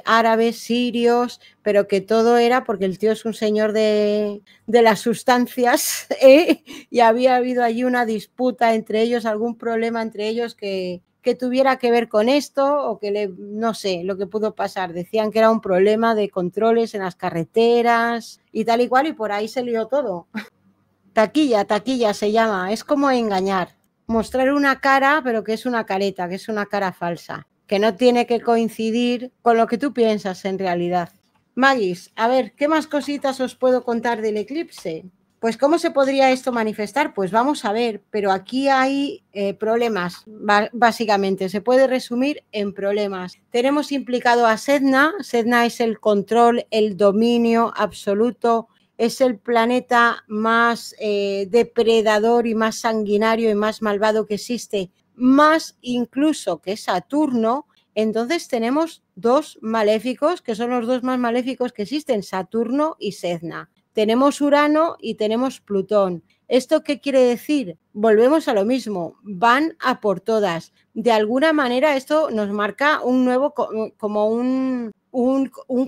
árabes, sirios, pero que todo era porque el tío es un señor de las sustancias y había habido allí una disputa entre ellos, algún problema entre ellos que tuviera que ver con esto o que no sé lo que pudo pasar. Decían que era un problema de controles en las carreteras y tal y cual, y por ahí se lió todo. Taquilla se llama, es como engañar, mostrar una cara, pero que es una careta, que es una cara falsa, que no tiene que coincidir con lo que tú piensas en realidad. Magis, a ver, ¿qué más cositas os puedo contar del eclipse? Pues ¿cómo se podría esto manifestar? Pues vamos a ver, pero aquí hay problemas, básicamente, se puede resumir en problemas. Tenemos implicado a Sedna. Sedna es el control, el dominio absoluto, es el planeta más depredador y más sanguinario y más malvado que existe, más incluso que Saturno. Entonces tenemos dos maléficos, que son los dos más maléficos que existen, Saturno y Sedna. Tenemos Urano y tenemos Plutón. ¿Esto qué quiere decir? Volvemos a lo mismo, van a por todas. De alguna manera esto nos marca un nuevo, como un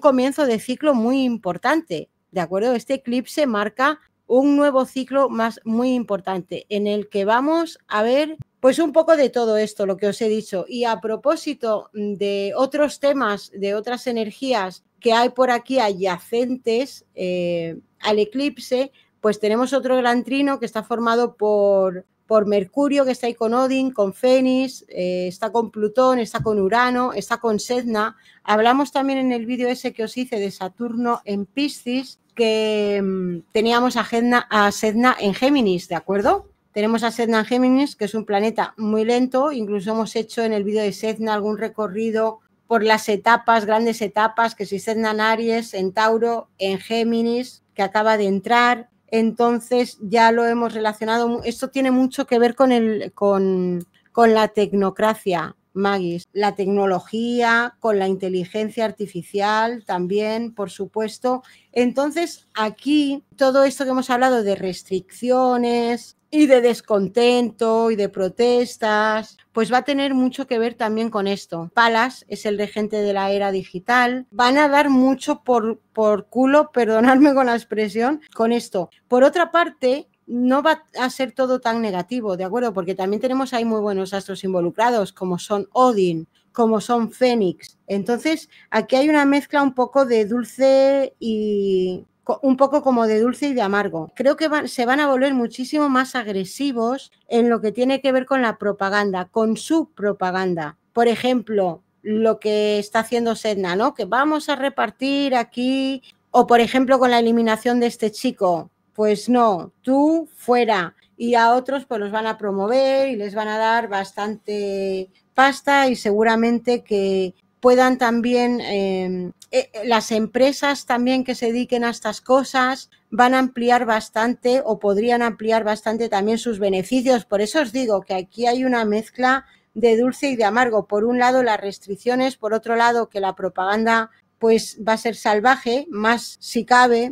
comienzo de ciclo muy importante. ¿De acuerdo? Este eclipse marca un nuevo ciclo muy importante en el que vamos a ver Pues un poco de todo esto, lo que os he dicho. Y a propósito de otros temas, de otras energías que hay por aquí adyacentes al eclipse, pues tenemos otro gran trino que está formado por Mercurio, que está ahí con Odin, con Fénix, está con Plutón, está con Urano, está con Sedna. Hablamos también en el vídeo ese que os hice de Saturno en Piscis, que teníamos a Sedna en Géminis, ¿de acuerdo? Tenemos a Sedna en Géminis, que es un planeta muy lento. Incluso hemos hecho en el vídeo de Sedna algún recorrido por las etapas, grandes etapas, que si Sedna en Aries, en Tauro, en Géminis, que acaba de entrar. Entonces ya lo hemos relacionado. Esto tiene mucho que ver con la tecnocracia, Magis, la tecnología, con la inteligencia artificial también, por supuesto. Entonces aquí todo esto que hemos hablado de restricciones y de descontento y de protestas, pues va a tener mucho que ver también con esto. Palas es el regente de la era digital. Van a dar mucho por culo, perdonadme con la expresión, con esto. Por otra parte, no va a ser todo tan negativo, ¿de acuerdo? Porque también tenemos ahí muy buenos astros involucrados, como son Odin, como son Fénix. Entonces, aquí hay una mezcla un poco de dulce y un poco como de dulce y de amargo. Creo que se van a volver muchísimo más agresivos en lo que tiene que ver con la propaganda, con su propaganda. Por ejemplo, lo que está haciendo Sedna, ¿no? Que vamos a repartir aquí, o por ejemplo con la eliminación de este chico, pues no, tú fuera, y a otros pues los van a promover y les van a dar bastante pasta y seguramente que puedan también, las empresas también que se dediquen a estas cosas van a ampliar bastante o podrían ampliar bastante también sus beneficios. Por eso os digo que aquí hay una mezcla de dulce y de amargo. Por un lado las restricciones, por otro lado que la propaganda pues va a ser salvaje, más si cabe,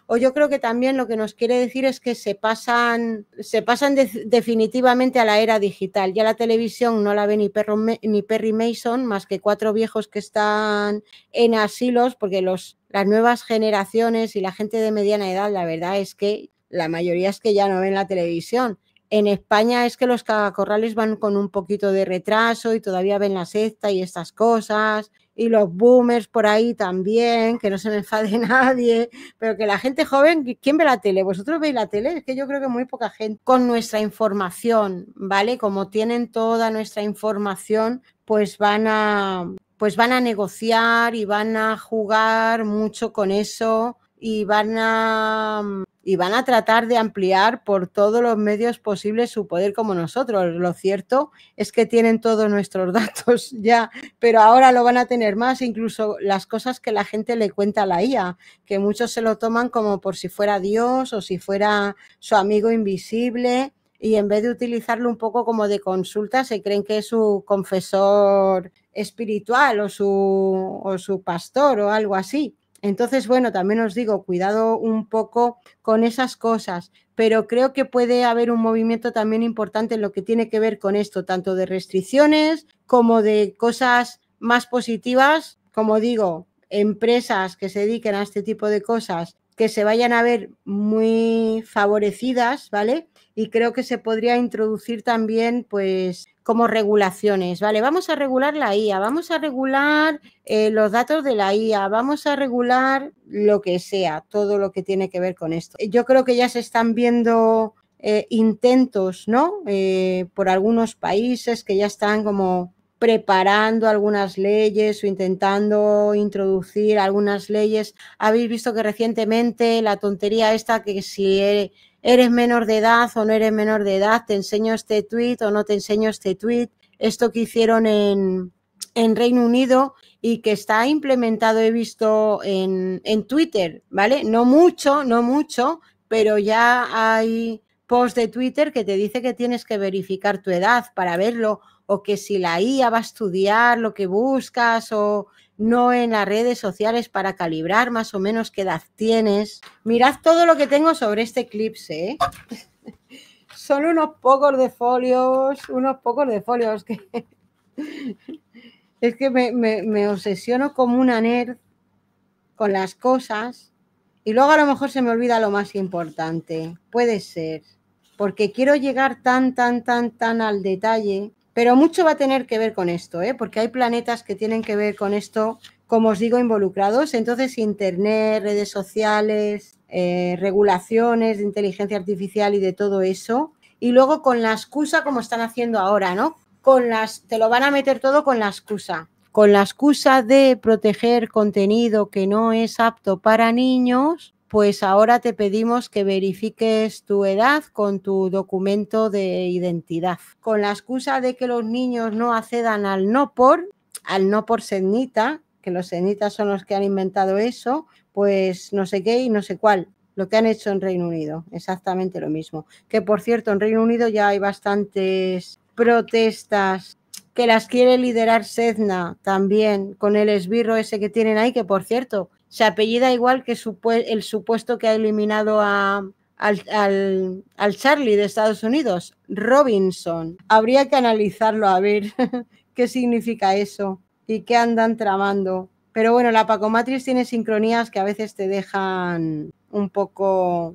o yo creo que también lo que nos quiere decir es que se pasan definitivamente a la era digital. Ya la televisión no la ve ni Perry Mason, más que 4 viejos que están en asilos, porque las nuevas generaciones y la gente de mediana edad, la verdad es que la mayoría es que ya no ven la televisión. En España es que los cagacorrales van con un poquito de retraso y todavía ven la sexta y estas cosas, y los boomers por ahí también, que no se me enfade nadie, pero que la gente joven, ¿quién ve la tele? ¿Vosotros veis la tele? Es que yo creo que muy poca gente. Con nuestra información, ¿vale? Como tienen toda nuestra información, pues van a negociar y van a jugar mucho con eso y van a tratar de ampliar por todos los medios posibles su poder como nosotros. Lo cierto es que tienen todos nuestros datos ya, pero ahora lo van a tener más, incluso las cosas que la gente le cuenta a la IA, que muchos se lo toman como por si fuera Dios o si fuera su amigo invisible, y en vez de utilizarlo un poco como de consulta, se creen que es su confesor espiritual o su pastor o algo así. Entonces, bueno, también os digo, cuidado un poco con esas cosas, pero creo que puede haber un movimiento también importante en lo que tiene que ver con esto, tanto de restricciones como de cosas más positivas, como digo, empresas que se dediquen a este tipo de cosas que se vayan a ver muy favorecidas, ¿vale? Y creo que se podría introducir también, pues, como regulaciones, ¿vale? Vamos a regular la IA, vamos a regular los datos de la IA, vamos a regular lo que sea, todo lo que tiene que ver con esto. Yo creo que ya se están viendo intentos, ¿no? Por algunos países que ya están como preparando algunas leyes o intentando introducir algunas leyes. Habéis visto que recientemente la tontería esta que si eres menor de edad o no eres menor de edad, te enseño este tuit o no te enseño este tuit. Esto que hicieron en Reino Unido y que está implementado, he visto en Twitter, ¿vale? No mucho, pero ya hay post de Twitter que te dice que tienes que verificar tu edad para verlo, o que si la IA va a estudiar lo que buscas o no en las redes sociales para calibrar más o menos qué edad tienes. Mirad todo lo que tengo sobre este eclipse, ¿eh? Son unos pocos de folios que es que me obsesiono como una nerd con las cosas y luego a lo mejor se me olvida lo más importante. Puede ser, porque quiero llegar tan al detalle, pero mucho va a tener que ver con esto, porque hay planetas que tienen que ver con esto, como os digo, involucrados. Entonces, internet, redes sociales, regulaciones de inteligencia artificial y de todo eso. Y luego con la excusa, como están haciendo ahora, ¿no? Te lo van a meter todo con la excusa. Con la excusa de proteger contenido que no es apto para niños, pues ahora te pedimos que verifiques tu edad con tu documento de identidad. Con la excusa de que los niños no accedan al no por Sednita, que los sednitas son los que han inventado eso, pues no sé qué y no sé cuál. Lo que han hecho en Reino Unido, exactamente lo mismo. Que por cierto, en Reino Unido ya hay bastantes protestas que las quiere liderar Sedna también, con el esbirro ese que tienen ahí, que por cierto, se apellida igual que el supuesto que ha eliminado al Charlie de Estados Unidos, Robinson. Habría que analizarlo a ver qué significa eso y qué andan tramando. Pero bueno, la Pacomatrix tiene sincronías que a veces te dejan un poco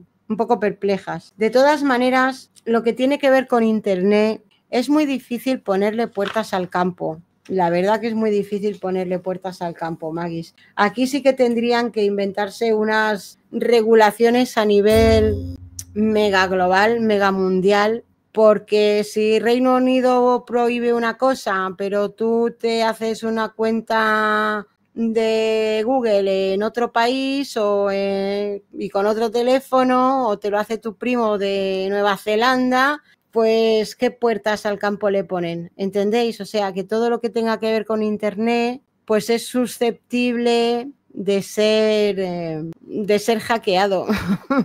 perplejas. De todas maneras, lo que tiene que ver con Internet, es muy difícil ponerle puertas al campo. La verdad que es muy difícil ponerle puertas al campo, Magis. Aquí sí que tendrían que inventarse unas regulaciones a nivel mega global, mega mundial, porque si Reino Unido prohíbe una cosa, pero tú te haces una cuenta de Google en otro país y con otro teléfono, o te lo hace tu primo de Nueva Zelanda, pues ¿qué puertas al campo le ponen? ¿Entendéis? O sea, que todo lo que tenga que ver con Internet, pues es susceptible de ser hackeado,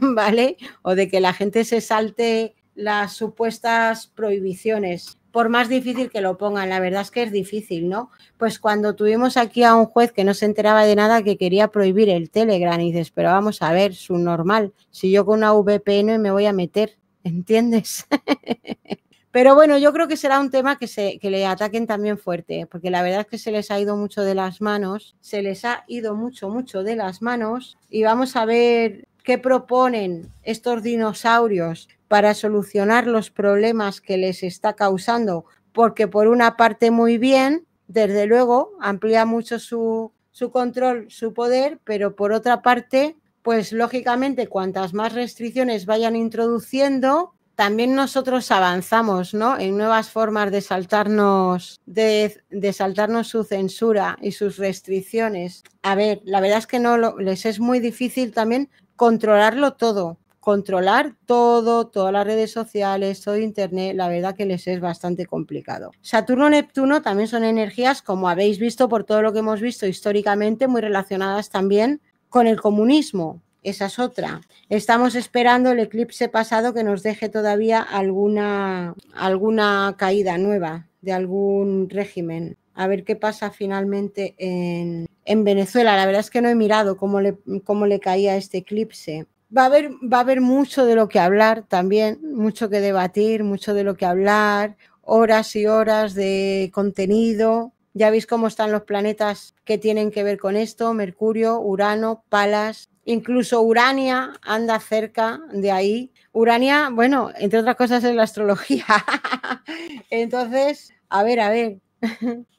¿vale? O de que la gente se salte las supuestas prohibiciones, por más difícil que lo pongan. La verdad es que es difícil, ¿no? Pues cuando tuvimos aquí a un juez que no se enteraba de nada, que quería prohibir el Telegram, y dices, pero vamos a ver, su normal, si yo con una VPN me voy a meter, ¿entiendes? Pero bueno, yo creo que será un tema que le ataquen también fuerte, porque la verdad es que se les ha ido mucho de las manos, mucho de las manos, y vamos a ver qué proponen estos dinosaurios para solucionar los problemas que les está causando, porque por una parte muy bien, desde luego, amplía mucho su control, su poder, pero por otra parte, pues lógicamente cuantas más restricciones vayan introduciendo, también nosotros avanzamos, ¿no? En nuevas formas de saltarnos su censura y sus restricciones. A ver, la verdad es que les es muy difícil también controlarlo todo. Controlar todo, todas las redes sociales, todo Internet, la verdad que les es bastante complicado. Saturno y Neptuno también son energías, como habéis visto por todo lo que hemos visto históricamente, muy relacionadas también con el comunismo. Esa es otra. Estamos esperando el eclipse pasado que nos deje todavía alguna caída nueva de algún régimen. A ver qué pasa finalmente en Venezuela. La verdad es que no he mirado cómo le caía este eclipse. Va a haber mucho de lo que hablar también, mucho que debatir, mucho de lo que hablar, horas y horas de contenido. Ya veis cómo están los planetas que tienen que ver con esto: Mercurio, Urano, Palas. Incluso Urania anda cerca de ahí. Urania, bueno, entre otras cosas es la astrología. Entonces, a ver,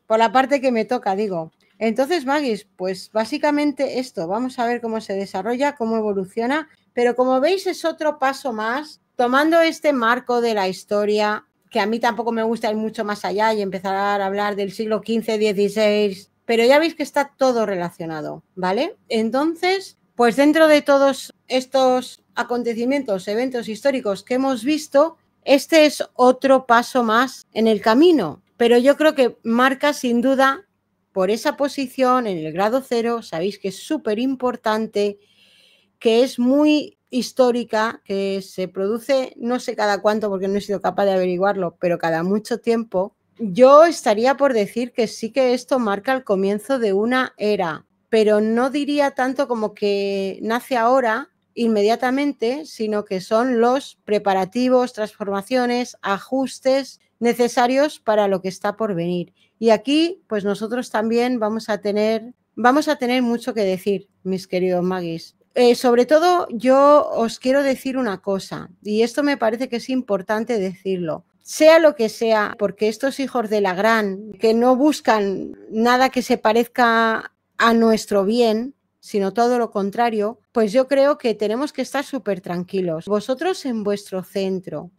por la parte que me toca, digo. Entonces, Magis, pues básicamente esto, vamos a ver cómo se desarrolla, cómo evoluciona, pero como veis es otro paso más, tomando este marco de la historia, que a mí tampoco me gusta ir mucho más allá y empezar a hablar del siglo XV, XVI, pero ya veis que está todo relacionado, ¿vale? Entonces, pues dentro de todos estos acontecimientos, eventos históricos que hemos visto, este es otro paso más en el camino, pero yo creo que marca sin duda, por esa posición en el grado cero, sabéis que es súper importante, que es muy histórica, que se produce no sé cada cuánto, porque no he sido capaz de averiguarlo, pero cada mucho tiempo. Yo estaría por decir que sí, que esto marca el comienzo de una era, pero no diría tanto como que nace ahora inmediatamente, sino que son los preparativos, transformaciones, ajustes necesarios para lo que está por venir. Y aquí, pues nosotros también vamos a tener mucho que decir, mis queridos Magis. Sobre todo, yo os quiero decir una cosa, y esto me parece que es importante decirlo. Sea lo que sea, porque estos hijos de la gran, que no buscan nada que se parezca a nuestro bien, sino todo lo contrario, pues yo creo que tenemos que estar súper tranquilos. Vosotros en vuestro centro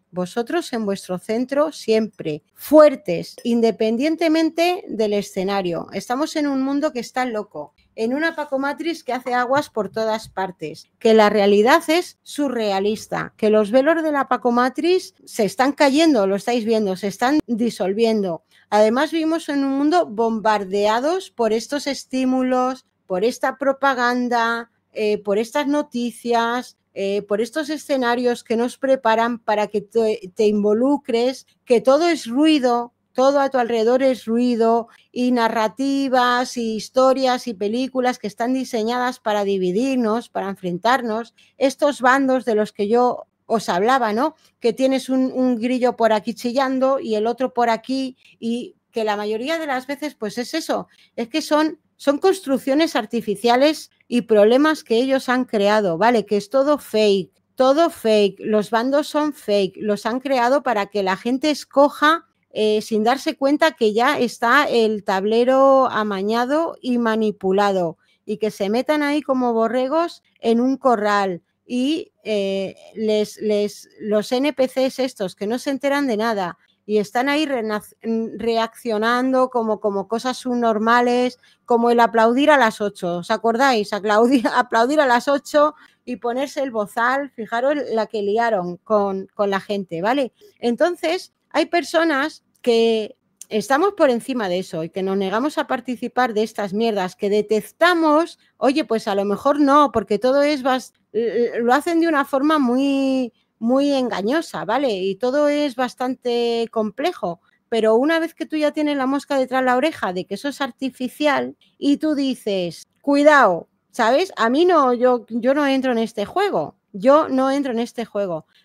siempre, fuertes, independientemente del escenario. Estamos en un mundo que está loco, en una Pacomatrix que hace aguas por todas partes, que la realidad es surrealista, que los velos de la Pacomatrix se están cayendo, lo estáis viendo, se están disolviendo. Además vivimos en un mundo bombardeados por estos estímulos, por esta propaganda, por estas noticias, por estos escenarios que nos preparan para que te involucres, que todo es ruido, todo a tu alrededor es ruido y narrativas y historias y películas que están diseñadas para dividirnos, para enfrentarnos. Estos bandos de los que yo os hablaba, ¿no? Que tienes un grillo por aquí chillando y el otro por aquí, y que la mayoría de las veces pues es eso, es que son construcciones artificiales y problemas que ellos han creado, ¿vale? Que es todo fake, los bandos son fake, los han creado para que la gente escoja sin darse cuenta que ya está el tablero amañado y manipulado, y que se metan ahí como borregos en un corral, y los NPCs estos que no se enteran de nada y están ahí reaccionando como cosas subnormales, como el aplaudir a las 8, ¿os acordáis? Aplaudir a las 8 y ponerse el bozal, fijaros la que liaron con la gente, ¿vale? Entonces, hay personas que estamos por encima de eso y que nos negamos a participar de estas mierdas, que detectamos, oye, pues a lo mejor no, porque todo lo hacen de una forma muy engañosa, ¿vale? Y todo es bastante complejo, pero una vez que tú ya tienes la mosca detrás de la oreja de que eso es artificial y tú dices, cuidado, ¿sabes? A mí no, yo no entro en este juego,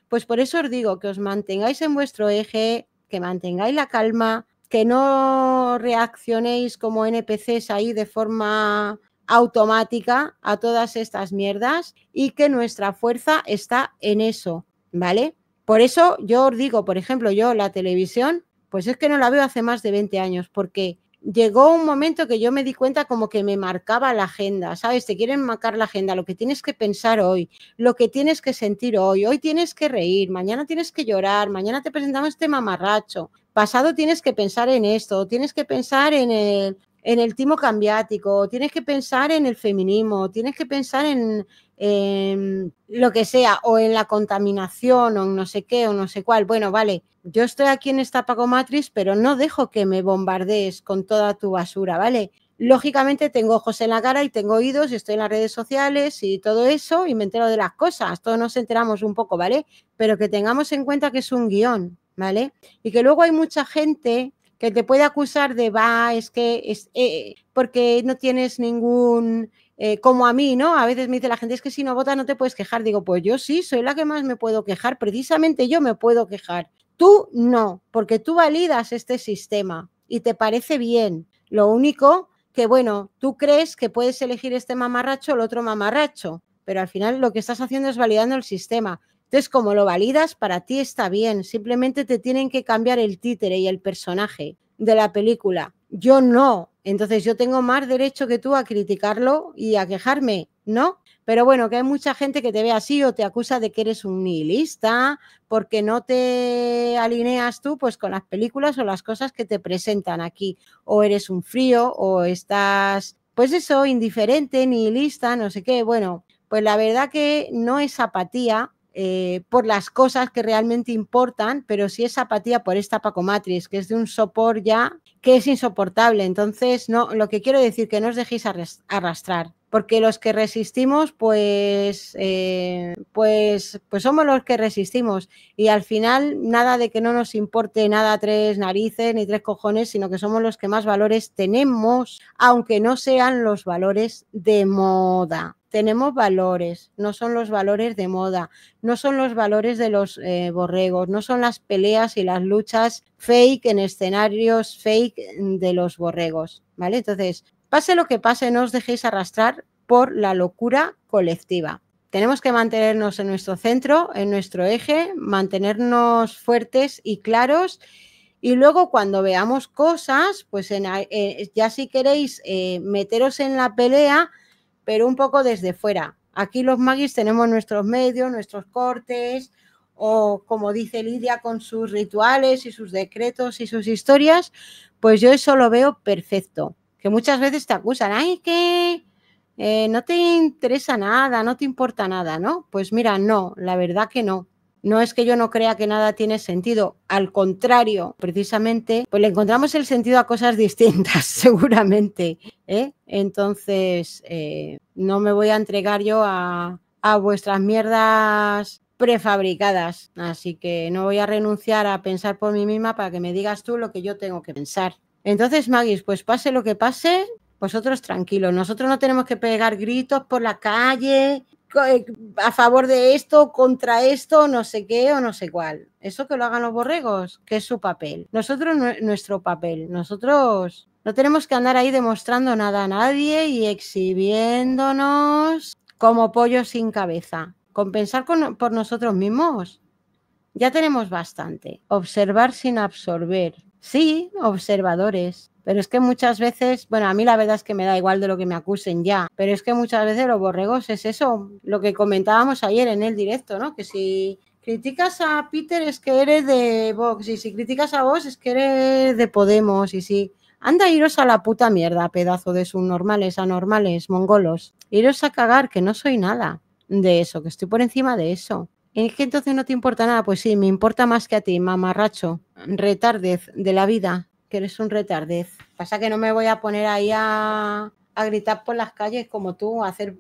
pues por eso os digo que os mantengáis en vuestro eje, que mantengáis la calma, que no reaccionéis como NPCs ahí de forma automática a todas estas mierdas, y que nuestra fuerza está en eso, ¿vale? Por eso yo os digo, por ejemplo, yo la televisión, pues es que no la veo hace más de 20 años, porque llegó un momento que yo me di cuenta como que me marcaba la agenda, ¿sabes? Te quieren marcar la agenda, lo que tienes que pensar hoy, lo que tienes que sentir hoy tienes que reír, mañana tienes que llorar, mañana te presentamos este mamarracho, pasado tienes que pensar en esto, tienes que pensar en el timo cambiático, tienes que pensar en el feminismo, tienes que pensar en lo que sea, o en la contaminación, o en no sé qué, o no sé cuál. Bueno, vale, yo estoy aquí en esta Pacomatrix, pero no dejo que me bombardees con toda tu basura, ¿vale? Lógicamente tengo ojos en la cara y tengo oídos y estoy en las redes sociales y todo eso, y me entero de las cosas, todos nos enteramos un poco, ¿vale? Pero que tengamos en cuenta que es un guión, ¿vale? Y que luego hay mucha gente que te puede acusar de, es que es porque no tienes ningún... como a mí, ¿no? A veces me dice la gente, es que si no votas no te puedes quejar. Digo, pues yo sí, soy la que más me puedo quejar. Precisamente yo me puedo quejar. Tú no, porque tú validas este sistema y te parece bien. Lo único que, bueno, tú crees que puedes elegir este mamarracho o el otro mamarracho, pero al final lo que estás haciendo es validando el sistema. Entonces, como lo validas, para ti está bien. Simplemente te tienen que cambiar el títere y el personaje de la película. Yo no. Entonces, yo tengo más derecho que tú a criticarlo y a quejarme, ¿no? Pero bueno, que hay mucha gente que te ve así o te acusa de que eres un nihilista porque no te alineas tú pues con las películas o las cosas que te presentan aquí. O eres un frío o estás, pues eso, indiferente, nihilista, no sé qué. Bueno, pues la verdad que no es apatía por las cosas que realmente importan, pero sí es apatía por esta Pacomatrix, que es de un sopor ya que es insoportable. Entonces, no, lo que quiero decir, que no os dejéis arrastrar, porque los que resistimos, pues somos los que resistimos, y al final nada de que no nos importe nada tres narices ni tres cojones, sino que somos los que más valores tenemos, aunque no sean los valores de moda. Tenemos valores, no son los valores de moda, no son los valores de los borregos, no son las peleas y las luchas fake en escenarios fake de los borregos, ¿vale? Entonces, pase lo que pase, no os dejéis arrastrar por la locura colectiva. Tenemos que mantenernos en nuestro centro, en nuestro eje, mantenernos fuertes y claros. Y luego cuando veamos cosas, pues ya si queréis meteros en la pelea, pero un poco desde fuera. Aquí los magis tenemos nuestros medios, nuestros cortes, o como dice Lidia, con sus rituales y sus decretos y sus historias, pues yo eso lo veo perfecto. Que muchas veces te acusan, ay, que no te interesa nada, no te importa nada, ¿no? Pues mira, no, la verdad que no. No es que yo no crea que nada tiene sentido, al contrario, precisamente, pues le encontramos el sentido a cosas distintas, seguramente. Entonces, no me voy a entregar yo a vuestras mierdas prefabricadas, así que no voy a renunciar a pensar por mí misma para que me digas tú lo que yo tengo que pensar. Entonces, Magis, pues pase lo que pase, vosotros tranquilos, nosotros no tenemos que pegar gritos por la calle a favor de esto, contra esto, no sé qué o no sé cuál. Eso que lo hagan los borregos, que es su papel. Nosotros, nuestro papel. Nosotros no tenemos que andar ahí demostrando nada a nadie y exhibiéndonos como pollos sin cabeza. Compensar por nosotros mismos. Ya tenemos bastante. Observar sin absorber. Sí, observadores. Pero es que muchas veces, bueno, a mí la verdad es que me da igual de lo que me acusen ya, pero es que muchas veces los borregos es eso, lo que comentábamos ayer en el directo, ¿no? Que si criticas a Peter es que eres de Vox, y si criticas a Vox es que eres de Podemos, y si... Anda, iros a la puta mierda, pedazo de subnormales, anormales, mongolos. Iros a cagar, que no soy nada de eso, que estoy por encima de eso. ¿Es que entonces no te importa nada? Pues sí, me importa más que a ti, mamarracho, retardez de la vida, que eres un retardez. Pasa que no me voy a poner ahí a gritar por las calles como tú, a hacer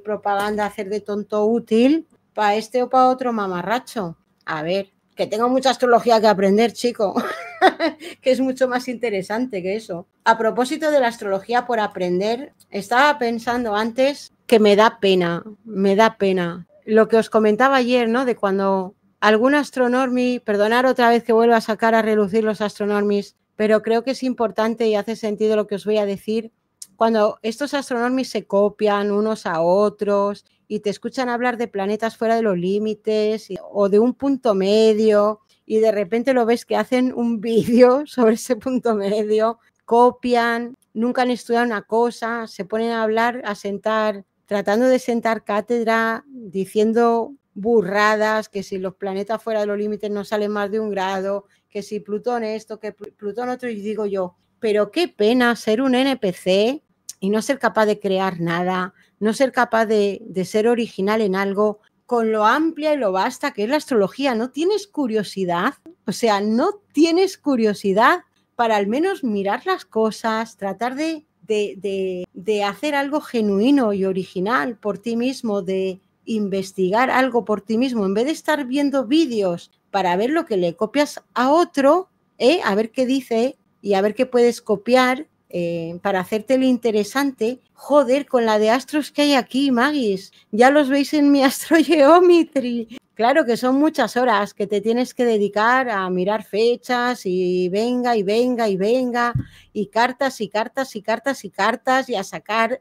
propaganda, a hacer de tonto útil para este o para otro mamarracho. A ver, que tengo mucha astrología que aprender, chico, que es mucho más interesante que eso. A propósito de la astrología por aprender, estaba pensando antes que me da pena. Lo que os comentaba ayer, ¿no? De cuando algún astronormi, perdonar otra vez que vuelva a sacar a relucir los astronormis, pero creo que es importante y hace sentido lo que os voy a decir, cuando estos astronormis se copian unos a otros y te escuchan hablar de planetas fuera de los límites o de un punto medio y de repente lo ves que hacen un vídeo sobre ese punto medio, copian, nunca han estudiado una cosa, se ponen a hablar, a sentar, tratando de sentar cátedra, diciendo burradas, que si los planetas fuera de los límites no salen más de 1 grado, que si Plutón esto, que Plutón otro, y digo yo, pero qué pena ser un NPC y no ser capaz de crear nada, no ser capaz de ser original en algo, con lo amplia y lo vasta que es la astrología. ¿No tienes curiosidad? O sea, ¿no tienes curiosidad para al menos mirar las cosas, tratar de hacer algo genuino y original por ti mismo, de investigar algo por ti mismo, en vez de estar viendo vídeos para ver lo que le copias a otro, a ver qué dice y a ver qué puedes copiar para hacértelo interesante? Joder, con la de astros que hay aquí, Magis, ya los veis en mi Astrogeometry. Claro que son muchas horas que te tienes que dedicar a mirar fechas y venga, y venga, y venga, y cartas, y cartas, y cartas, y cartas, y a sacar,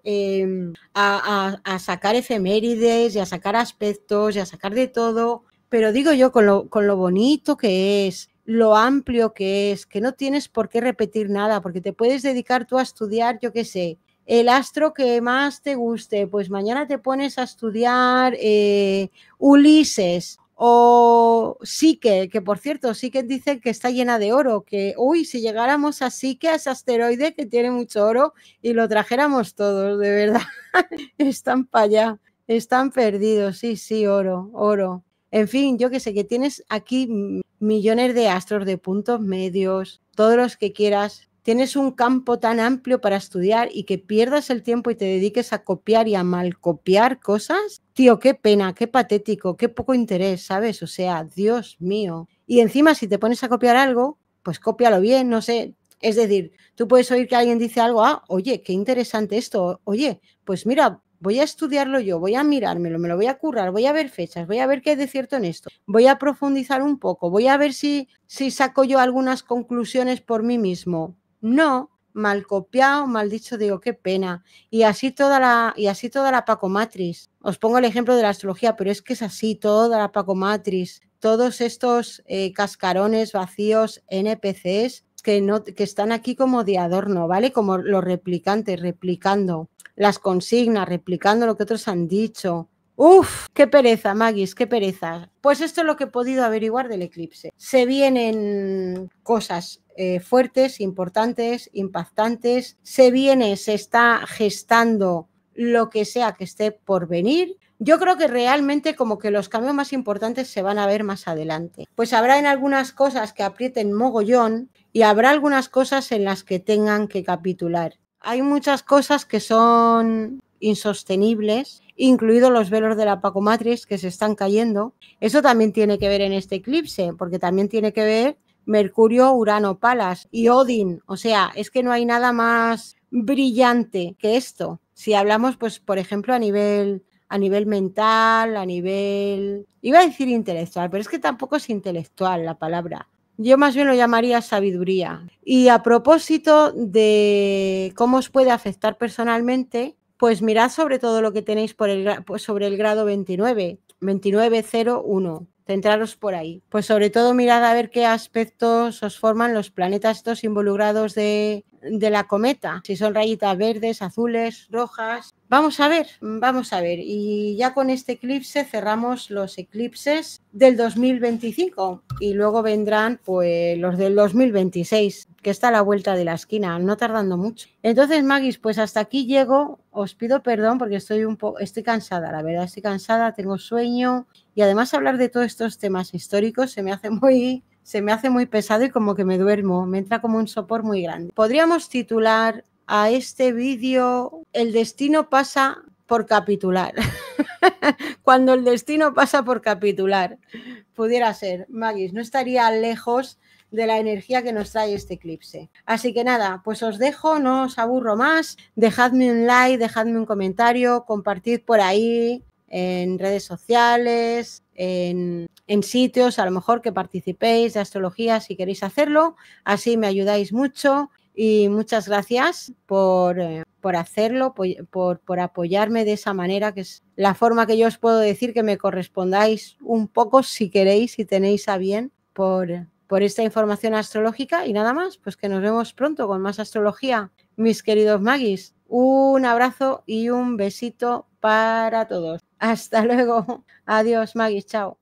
a sacar efemérides, y a sacar aspectos, y a sacar de todo. Pero digo yo, con lo bonito que es, lo amplio que es, que no tienes por qué repetir nada, porque te puedes dedicar tú a estudiar, yo qué sé, el astro que más te guste, pues mañana te pones a estudiar Ulises o Psique, que por cierto, Psique dice que está llena de oro, que uy, si llegáramos a Psique, a ese asteroide que tiene mucho oro y lo trajéramos todos, de verdad, están para allá, están perdidos, sí, oro. En fin, yo que sé, que tienes aquí millones de astros, de puntos medios, todos los que quieras. Tienes un campo tan amplio para estudiar y que pierdas el tiempo y te dediques a copiar y a malcopiar cosas. Tío, qué pena, qué patético, qué poco interés, ¿sabes? O sea, Dios mío. Y encima, si te pones a copiar algo, pues cópialo bien, no sé. Es decir, tú puedes oír que alguien dice algo, oye, qué interesante esto. Oye, pues mira, voy a estudiarlo yo, voy a mirármelo, me lo voy a currar, voy a ver fechas, voy a ver qué hay de cierto en esto, voy a profundizar un poco, voy a ver si saco yo algunas conclusiones por mí mismo. No, mal copiado, mal dicho, digo, qué pena. Y así toda la Pacomatrix. Os pongo el ejemplo de la astrología, pero es que es así, toda la Pacomatrix, todos estos cascarones vacíos, NPCs, que están aquí como de adorno, ¿vale? Como los replicantes, replicando las consignas, replicando lo que otros han dicho. Uf, qué pereza, Magis, qué pereza. Pues esto es lo que he podido averiguar del eclipse. Se vienen cosas fuertes, importantes, impactantes. Se está gestando lo que sea que esté por venir. Yo creo que realmente como que los cambios más importantes se van a ver más adelante. Pues habrá en algunas cosas que aprieten mogollón y habrá algunas cosas en las que tengan que capitular. Hay muchas cosas que son insostenibles, incluidos los velos de la Pacomatrix que se están cayendo. Eso también tiene que ver en este eclipse, porque también tiene que ver Mercurio, Urano, Palas y Odín. O sea, es que no hay nada más brillante que esto. Si hablamos, pues, por ejemplo, a nivel mental, a nivel... Iba a decir intelectual, pero es que tampoco es intelectual la palabra. Yo más bien lo llamaría sabiduría. Y a propósito de cómo os puede afectar personalmente, pues mirad sobre todo lo que tenéis sobre el grado 29, 2901. Centraros por ahí. Pues sobre todo mirad a ver qué aspectos os forman los planetas estos involucrados de la cometa. Si son rayitas verdes, azules, rojas. Vamos a ver. Y ya con este eclipse cerramos los eclipses del 2025 y luego vendrán pues los del 2026, que está a la vuelta de la esquina, no tardando mucho. Entonces, Magis, pues hasta aquí llego. Os pido perdón porque estoy cansada, la verdad, estoy cansada, tengo sueño y además hablar de todos estos temas históricos se me hace muy pesado y como que me duermo, me entra como un sopor muy grande. Podríamos titular a este vídeo El destino pasa por capitular. Cuando el destino pasa por capitular, pudiera ser, Magis, no estaría lejos de la energía que nos trae este eclipse. Así que nada, pues os dejo, no os aburro más, dejadme un like, dejadme un comentario, compartid por ahí en redes sociales, en sitios a lo mejor que participéis de astrología si queréis hacerlo, así me ayudáis mucho y muchas gracias por hacerlo, por apoyarme de esa manera, que es la forma que yo os puedo decir que me correspondáis un poco si queréis, si tenéis a bien por esta información astrológica y nada más, pues que nos vemos pronto con más astrología, mis queridos magis. Un abrazo y un besito para todos. Hasta luego. Adiós, magis. Chao.